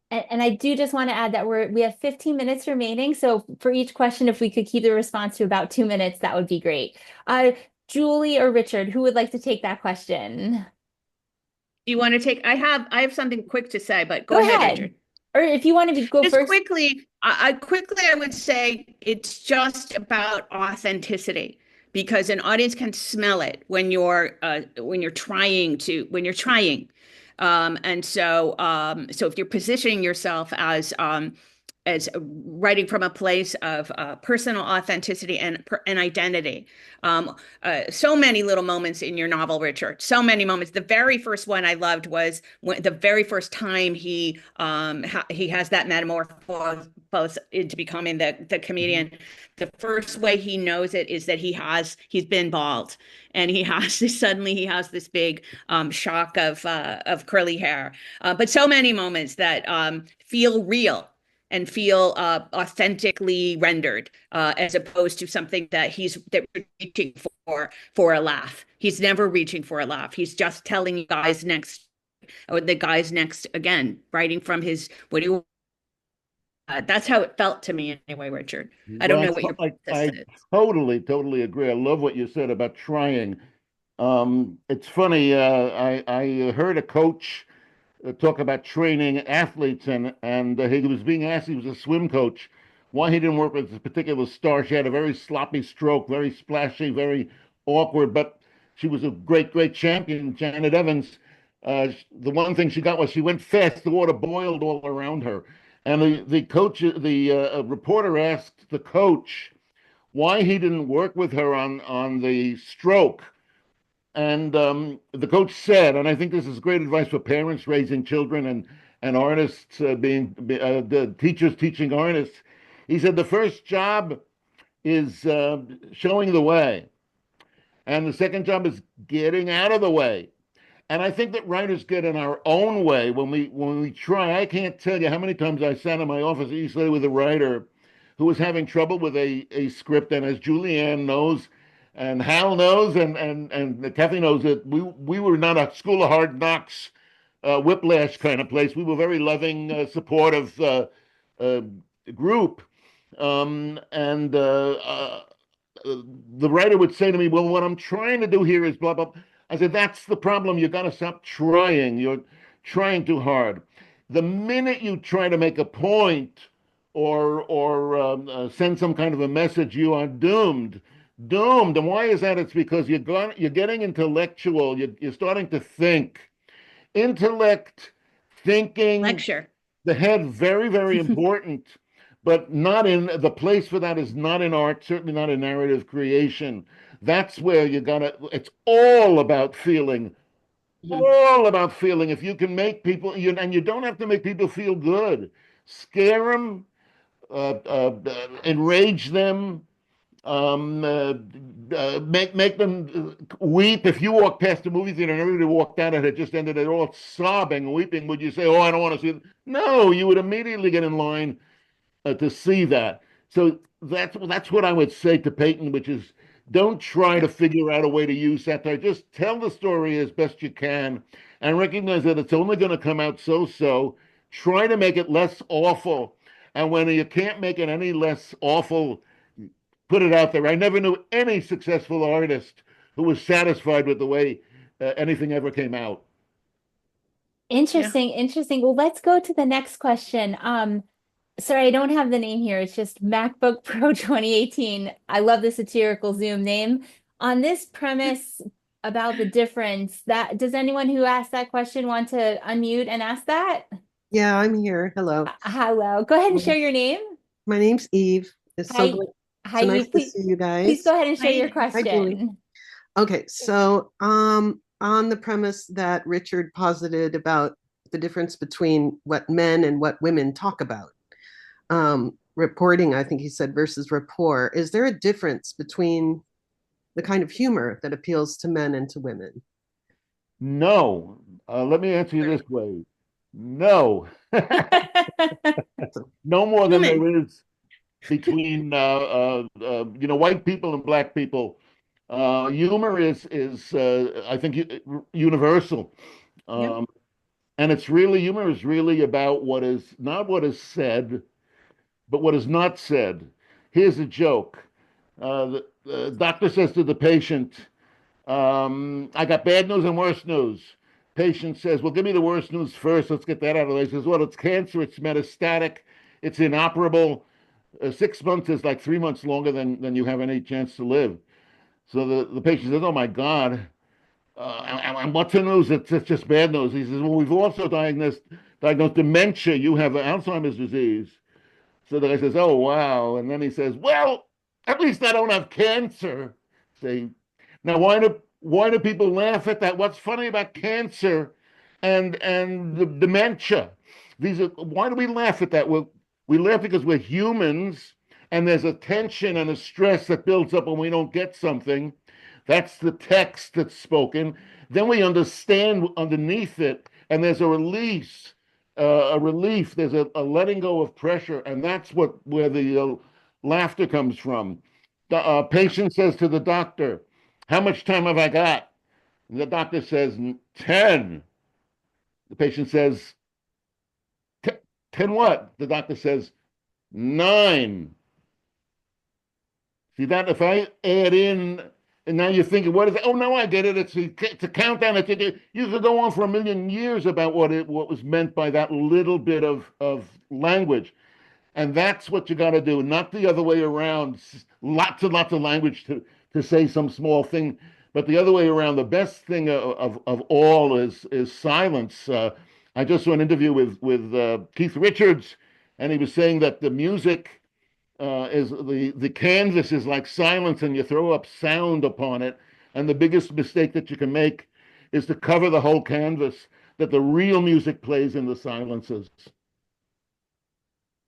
[SPEAKER 1] And I do just want to add that we have 15 minutes remaining. So for each question, if we could keep the response to about 2 minutes, that would be great. Julie or Richard, who would like to take that question?
[SPEAKER 3] Do you want to take? I have something quick to say, but go
[SPEAKER 1] Go
[SPEAKER 3] ahead,
[SPEAKER 1] ahead.
[SPEAKER 3] Richard.
[SPEAKER 1] Or if you want to go
[SPEAKER 3] Just
[SPEAKER 1] first.
[SPEAKER 3] quickly, I would say it's just about authenticity, because an audience can smell it when you're trying. And so if you're positioning yourself as as writing from a place of personal authenticity and identity. So many little moments in your novel, Richard. So many moments. The very first one I loved was the very first time he has that metamorphosis into becoming the comedian. The first way he knows it is that he's been bald, and he has this big shock of curly hair. But so many moments that feel real and feel authentically rendered, as opposed to something that we're reaching for a laugh. He's never reaching for a laugh. He's just telling you guys next, or the guys next again, writing from his what do you. That's how it felt to me anyway, Richard. I don't
[SPEAKER 2] Well,
[SPEAKER 3] know what your
[SPEAKER 2] I
[SPEAKER 3] process is.
[SPEAKER 2] totally agree. I love what you said about trying. It's funny. I heard a coach talk about training athletes, and he was being asked, he was a swim coach, why he didn't work with this particular star. She had a very sloppy stroke, very splashy, very awkward, but she was a great champion, Janet Evans. The one thing she got was she went fast. The water boiled all around her. And the reporter asked the coach why he didn't work with her on the stroke. And the coach said, and I think this is great advice for parents raising children and artists the teachers teaching artists. He said the first job is showing the way, and the second job is getting out of the way. And I think that writers get in our own way when we try. I can't tell you how many times I sat in my office at UCLA with a writer who was having trouble with a script, and as Julianne knows, and Hal knows, and Kathy knows, that we were not a school of hard knocks, whiplash kind of place. We were very loving, supportive group, and the writer would say to me, "Well, what I'm trying to do here is blah blah." I said, "That's the problem. You got to stop trying. You're trying too hard. The minute you try to make a point or send some kind of a message, you are doomed." Doomed. And why is that? It's because you're getting intellectual. You're starting to think. Intellect, thinking,
[SPEAKER 3] Lecture.
[SPEAKER 2] the head, very important, but not in the place for that is not in art, certainly not in narrative creation. That's where it's all about feeling. All about feeling. If you can make people, and you don't have to make people feel good, scare them, enrage them, make them weep. If you walk past the movie theater and everybody walked out and had just ended it all sobbing, weeping, would you say, "Oh, I don't want to see it"? No, you would immediately get in line to see that. So that's what I would say to Peyton, which is don't try to figure out a way to use satire. Just tell the story as best you can and recognize that it's only going to come out so. Try to make it less awful. And when you can't make it any less awful, put it out there. I never knew any successful artist who was satisfied with the way anything ever came out.
[SPEAKER 1] Interesting. Well, let's go to the next question. Sorry, I don't have the name here. It's just MacBook Pro 2018. I love the satirical Zoom name. On this premise about the difference, that does anyone who asked that question want to unmute and ask that?
[SPEAKER 6] Yeah, I'm here. Hello.
[SPEAKER 1] Hello. Go ahead and share your name.
[SPEAKER 6] My name's Eve. It's
[SPEAKER 1] Hi.
[SPEAKER 6] so good.
[SPEAKER 1] Hi,
[SPEAKER 6] So nice
[SPEAKER 1] Eve.
[SPEAKER 6] to see you guys.
[SPEAKER 1] Please go ahead and share
[SPEAKER 3] Hi.
[SPEAKER 1] your
[SPEAKER 6] Hi, Julie.
[SPEAKER 1] question.
[SPEAKER 6] Okay, so on the premise that Richard posited about the difference between what men and what women talk about, reporting, I think he said, versus rapport, is there a difference between the kind of humor that appeals to men and to women?
[SPEAKER 2] No. Let me answer you this way. No. No more than there is between white people and black people. Humor is I think universal.
[SPEAKER 3] Yep.
[SPEAKER 2] And humor is really about what is not what is said, but what is not said. Here's a joke. The doctor says to the patient, "I got bad news and worse news." Patient says, "Well, give me the worst news first. Let's get that out of the way." He says, "Well, it's cancer. It's metastatic. It's inoperable. 6 months is like 3 months longer than you have any chance to live." So the patient says, "Oh my God. And what's the news? It's just bad news." He says, "Well, we've also diagnosed dementia. You have Alzheimer's disease." So the guy says, "Oh, wow." And then he says, "Well, at least I don't have cancer." Say, now why do people laugh at that? What's funny about cancer and the dementia? Why do we laugh at that? Well, we laugh because we're humans and there's a tension and a stress that builds up when we don't get something. That's the text that's spoken. Then we understand underneath it, and there's a release, a relief. There's a letting go of pressure, and that's where the laughter comes from. The patient says to the doctor, "How much time have I got?" And the doctor says, 10. The patient says, "10 what?" The doctor says, 9. See that? If I add in, and now you're thinking, what is it? Oh, no, I get it. It's a countdown. You could go on for a million years about what was meant by that little bit of language. And that's what you got to do, not the other way around. Lots and lots of language to say some small thing, but the other way around. The best thing of all is silence. I just saw an interview with Keith Richards, and he was saying that the music is the canvas is like silence, and you throw up sound upon it. And the biggest mistake that you can make is to cover the whole canvas. That the real music plays in the silences.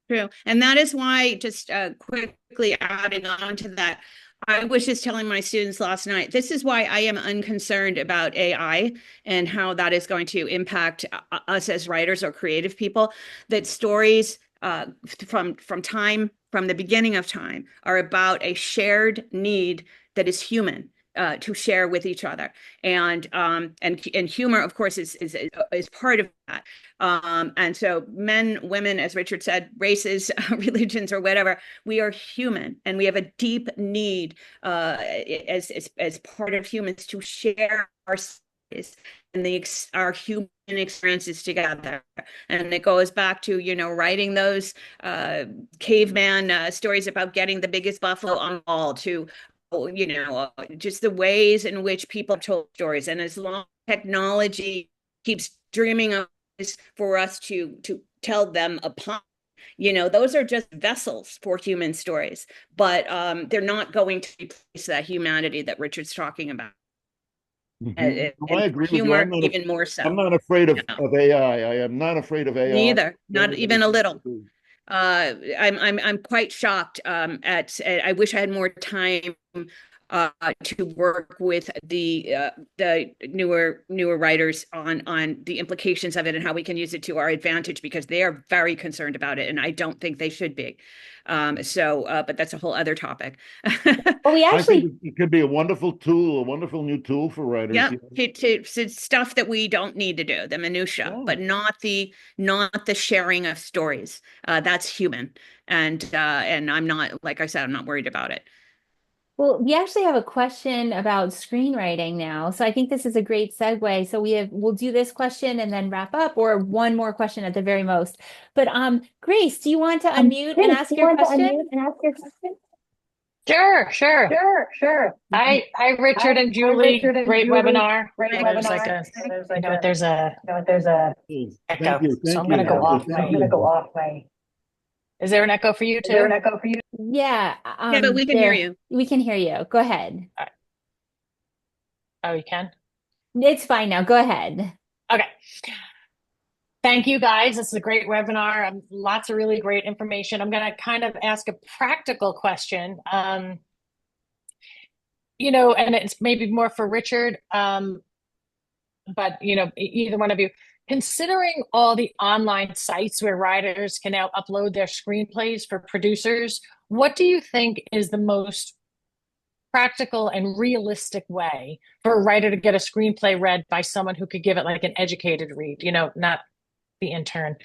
[SPEAKER 3] True. And that is why, just quickly adding on to that, I was just telling my students last night, this is why I am unconcerned about AI and how that is going to impact us as writers or creative people, that stories from the beginning of time are about a shared need that is human. To share with each other, and humor, of course, is part of that. And so, men, women, as Richard said, races, religions, or whatever, we are human, and we have a deep need as part of humans to share our stories and our human experiences together. And it goes back to writing those caveman stories about getting the biggest buffalo on the wall, to just the ways in which people told stories. And as long as technology keeps dreaming of this for us to tell them upon, those are just vessels for human stories, but they're not going to replace that humanity that Richard's talking about.
[SPEAKER 2] I agree
[SPEAKER 3] humor,
[SPEAKER 2] with you.
[SPEAKER 3] even more so.
[SPEAKER 2] I'm not afraid of AI. I am not afraid of AI.
[SPEAKER 3] Neither, not even a little. I'm quite shocked I wish I had more time to work with the newer writers on the implications of it and how we can use it to our advantage, because they are very concerned about it, and I don't think they should be. But that's a whole other topic.
[SPEAKER 1] Well,
[SPEAKER 2] I think it could be a wonderful tool, a wonderful new tool for writers.
[SPEAKER 3] Yeah, to stuff that we don't need to do, the minutia, but not the sharing of stories. That's human, and I'm not, like I said, I'm not worried about it.
[SPEAKER 1] Well, we actually have a question about screenwriting now. So I think this is a great segue. So we'll do this question and then wrap up, or one more question at the very most. But Grace, do you want to unmute and ask your question?
[SPEAKER 7] Sure. Hi, Richard and Julie. Great webinar. There's a echo. So I'm going to go off my. Is there an echo for you too?
[SPEAKER 1] Yeah.
[SPEAKER 3] Yeah, but we can hear you.
[SPEAKER 1] We can hear you. Go ahead.
[SPEAKER 7] Oh, you can?
[SPEAKER 1] It's fine now. Go ahead.
[SPEAKER 7] Okay. Thank you, guys. This is a great webinar. Lots of really great information. I'm going to kind of ask a practical question. And it's maybe more for Richard, but either one of you. Considering all the online sites where writers can now upload their screenplays for producers, what do you think is the most practical and realistic way for a writer to get a screenplay read by someone who could give it like an educated read, not the intern,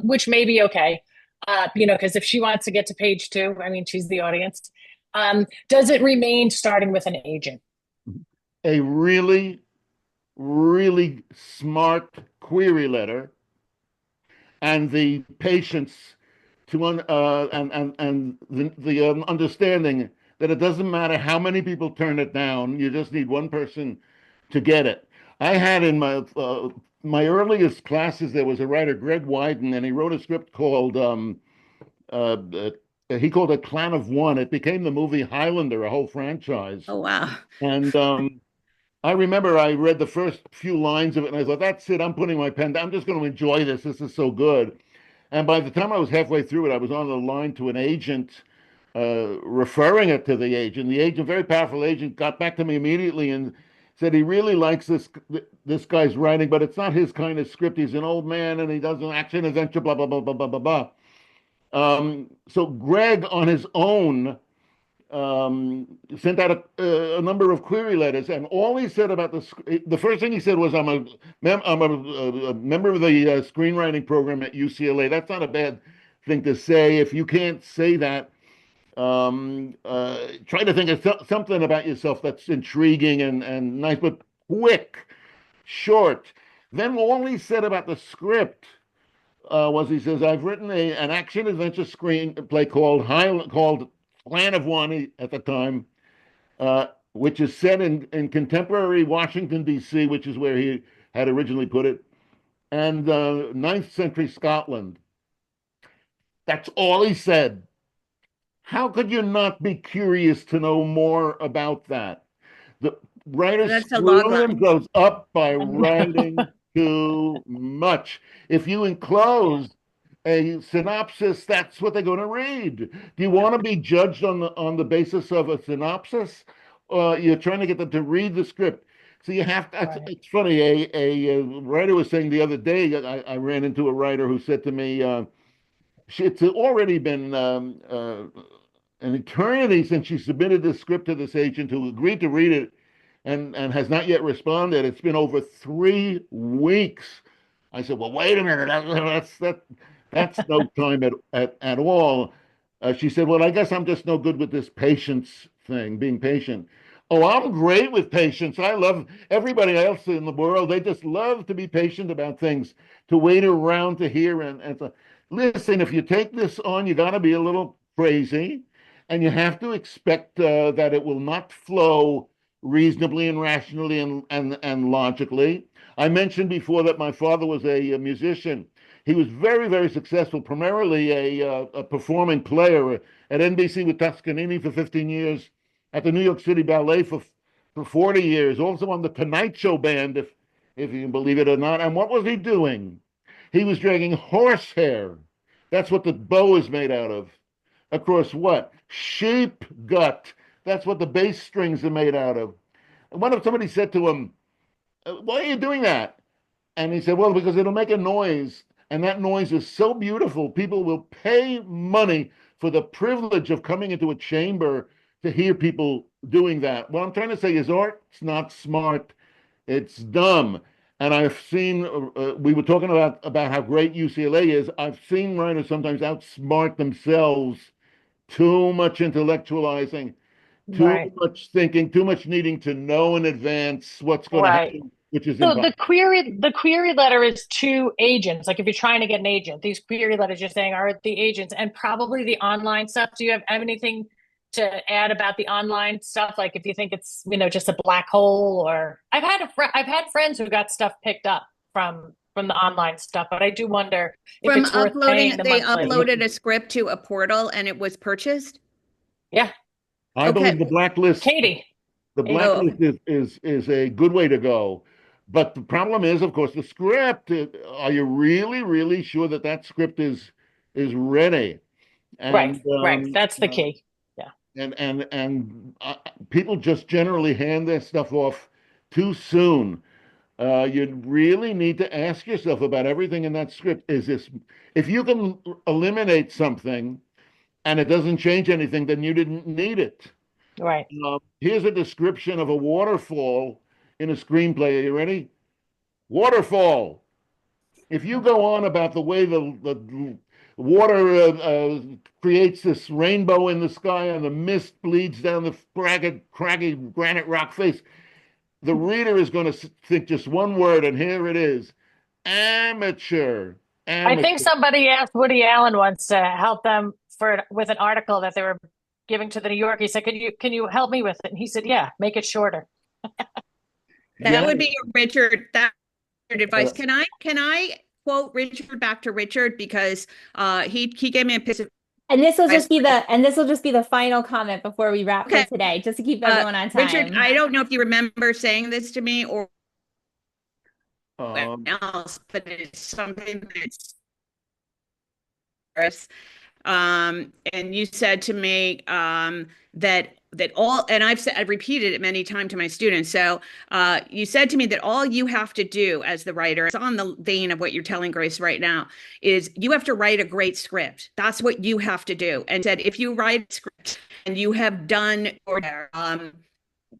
[SPEAKER 7] which may be okay, because if she wants to get to page 2, I mean, she's the audience. Does it remain starting with an agent?
[SPEAKER 2] A really smart query letter, and the patience to and the understanding that it doesn't matter how many people turn it down, you just need one person to get it. I had in my earliest classes, there was a writer, Greg Wyden, and he wrote a script called he called it Clan of One. It became the movie Highlander, a whole franchise.
[SPEAKER 3] Oh, wow.
[SPEAKER 2] And I remember I read the first few lines of it and I thought, that's it. I'm putting my pen down. I'm just going to enjoy this. This is so good. And by the time I was halfway through it, I was on the line to an agent, referring it to the agent. The agent, very powerful agent, got back to me immediately and said he really likes this guy's writing, but it's not his kind of script. He's an old man and he does an action adventure, blah, blah, blah, blah, blah, blah, blah. So Greg, on his own, sent out a number of query letters, and all he said about the first thing he said was, I'm a member of the screenwriting program at UCLA. That's not a bad thing to say. If you can't say that, try to think of something about yourself that's intriguing and nice, but quick, short. Then all he said about the script was, he says, I've written an action adventure screenplay called Clan of One at the time, which is set in contemporary Washington, D.C., which is where he had originally put it, and 9th century Scotland. That's all he said. How could you not be curious to know more about that? The writer screw themselves up by writing too much. If you enclose a synopsis, that's what they're going to read. Do you want to be judged on the basis of a synopsis? You're trying to get them to read the script. So you have to, right. It's funny, a writer was saying the other day, I ran into a writer who said to me, it's already been an eternity since she submitted this script to this agent who agreed to read it and has not yet responded. It's been over 3 weeks. I said, well, wait a minute, that's no time at all. She said, well, I guess I'm just no good with this patience thing, being patient. Oh, I'm great with patience. I love everybody else in the world. They just love to be patient about things, to wait around to hear. And so, listen, if you take this on, you got to be a little crazy, and you have to expect that it will not flow reasonably and rationally and logically. I mentioned before that my father was a musician. He was very, very successful, primarily a performing player at NBC with Toscanini for 15 years, at the New York City Ballet for 40 years, also on the Tonight Show band, if you can believe it or not. And what was he doing? He was dragging horsehair. That's what the bow is made out of. Across what? Sheep gut. That's what the bass strings are made out of. And what if somebody said to him, why are you doing that? And he said, well, because it'll make a noise. And that noise is so beautiful. People will pay money for the privilege of coming into a chamber to hear people doing that. What I'm trying to say is art's not smart. It's dumb. And I've seen, we were talking about how great UCLA is. I've seen writers sometimes outsmart themselves. Too much intellectualizing, too much thinking, too much needing to know in advance what's going to happen, which is
[SPEAKER 7] so the query letter is to agents. Like if you're trying to get an agent, these query letters you're saying are the agents, and probably the online stuff. Do you have anything to add about the online stuff? Like if you think it's just a black hole, or I've had friends who got stuff picked up from the online stuff, but I do wonder if it's worth paying the monthly.
[SPEAKER 3] They uploaded a script to a portal and it was purchased?
[SPEAKER 7] Yeah.
[SPEAKER 2] I believe the blacklist.
[SPEAKER 7] Katie.
[SPEAKER 2] The blacklist is a good way to go. But the problem is, of course, the script. Are you really, really sure that script is ready? And,
[SPEAKER 7] right. That's the key. Yeah.
[SPEAKER 2] And people just generally hand their stuff off too soon. You really need to ask yourself about everything in that script. If you can eliminate something and it doesn't change anything, then you didn't need it.
[SPEAKER 7] Right.
[SPEAKER 2] Here's a description of a waterfall in a screenplay. Are you ready? Waterfall. If you go on about the way the water creates this rainbow in the sky and the mist bleeds down the craggy granite rock face, the reader is going to think just one word, and here it is: amateur.
[SPEAKER 7] I think somebody asked Woody Allen once to help them with an article that they were giving to the New Yorker. He said, "Can you help me with it?" And he said, "Yeah, make it shorter."
[SPEAKER 3] That would be Richard. That advice. Can I quote Richard back to Richard, because he gave me a piece of
[SPEAKER 1] And this will
[SPEAKER 3] I-
[SPEAKER 1] just be the final comment before we wrap for
[SPEAKER 3] Okay.
[SPEAKER 1] today, just to keep everyone on
[SPEAKER 3] Richard,
[SPEAKER 1] time.
[SPEAKER 3] I don't know if you remember saying this to me or
[SPEAKER 2] Um,
[SPEAKER 3] else, but it's something that's and you said to me that all, and I've repeated it many times to my students. So you said to me that all you have to do as the writer, it's on the vein of what you're telling Grace right now, is you have to write a great script. That's what you have to do. And said if you write a script and you have done or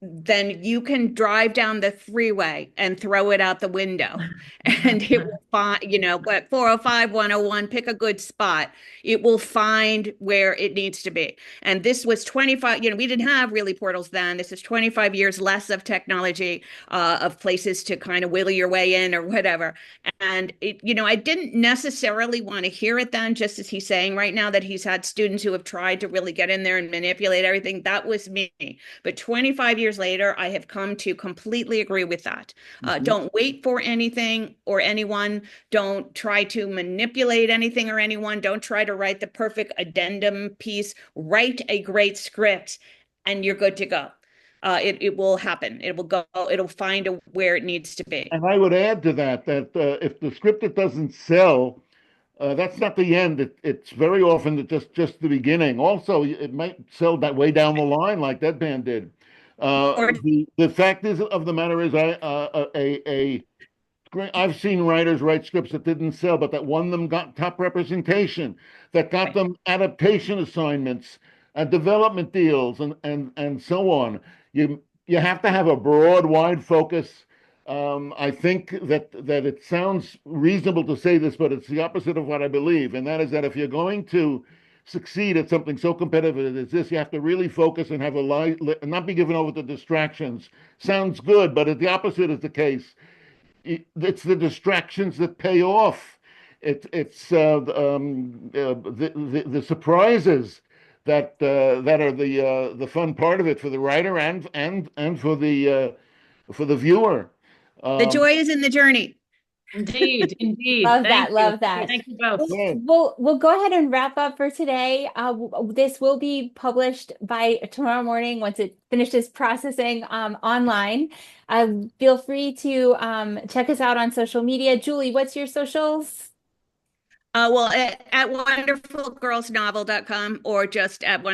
[SPEAKER 3] then you can drive down the freeway and throw it out the window and it will find, what 405, 101, pick a good spot. It will find where it needs to be. And this was 25, we didn't have really portals then. This is 25 years less of technology, of places to kind of wiggle your way in or whatever. And I didn't necessarily want to hear it then, just as he's saying right now that he's had students who have tried to really get in there and manipulate everything. That was me. But 25 years later, I have come to completely agree with that. Don't wait for anything or anyone. Don't try to manipulate anything or anyone. Don't try to write the perfect addendum piece. Write a great script and you're good to go. It will happen. It will go. It'll find where it needs to be.
[SPEAKER 2] and I would add to that if the script that doesn't sell, that's not the end. It's very often just the beginning. Also, it might sell that way down the line, like Deadpan did.
[SPEAKER 3] Or
[SPEAKER 2] The fact is of the matter is, I've seen writers write scripts that didn't sell, but that won them got top representation, that got
[SPEAKER 3] Right.
[SPEAKER 2] them adaptation assignments, development deals, and so on. You have to have a broad, wide focus. I think that it sounds reasonable to say this, but it's the opposite of what I believe, and that is that if you're going to succeed at something so competitive as this, you have to really focus and have a light, and not be given over to distractions. Sounds good, but the opposite is the case. It's the distractions that pay off. It's the surprises that are the fun part of it for the writer and for the viewer.
[SPEAKER 3] the
[SPEAKER 2] Um,
[SPEAKER 3] joy is in the journey.
[SPEAKER 7] Indeed, indeed.
[SPEAKER 1] Love
[SPEAKER 7] Thank
[SPEAKER 1] that.
[SPEAKER 7] you.
[SPEAKER 1] Love that.
[SPEAKER 7] Thank you both.
[SPEAKER 2] yeah.
[SPEAKER 1] We'll go ahead and wrap up for today. This will be published by tomorrow morning once it finishes processing online. Feel free to check us out on social media. Julie, what's your socials?
[SPEAKER 3] Well, at wonderfulgirlsnovel.com or just at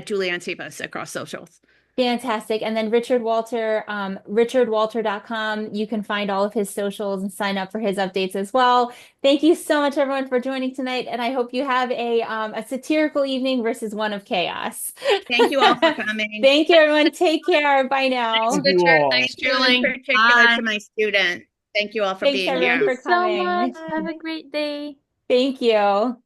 [SPEAKER 3] Julie Ann Sipos across socials.
[SPEAKER 1] Fantastic. And then Richard Walter, richardwalter.com. You can find all of his socials and sign up for his updates as well. Thank you so much, everyone, for joining tonight. And I hope you have a satirical evening versus one of chaos.
[SPEAKER 3] Thank you all for coming.
[SPEAKER 1] Thank you, everyone. Take care. Bye now.
[SPEAKER 2] Thank you
[SPEAKER 7] Richard.
[SPEAKER 2] all.
[SPEAKER 7] Thanks,
[SPEAKER 3] Thank you in
[SPEAKER 7] Julie.
[SPEAKER 3] particular
[SPEAKER 7] Bye.
[SPEAKER 3] to my student. Thank you all for
[SPEAKER 1] Thanks,
[SPEAKER 3] being
[SPEAKER 1] everyone,
[SPEAKER 3] here.
[SPEAKER 1] for
[SPEAKER 8] Thank you so
[SPEAKER 1] coming.
[SPEAKER 8] much. Have a great day.
[SPEAKER 1] Thank you.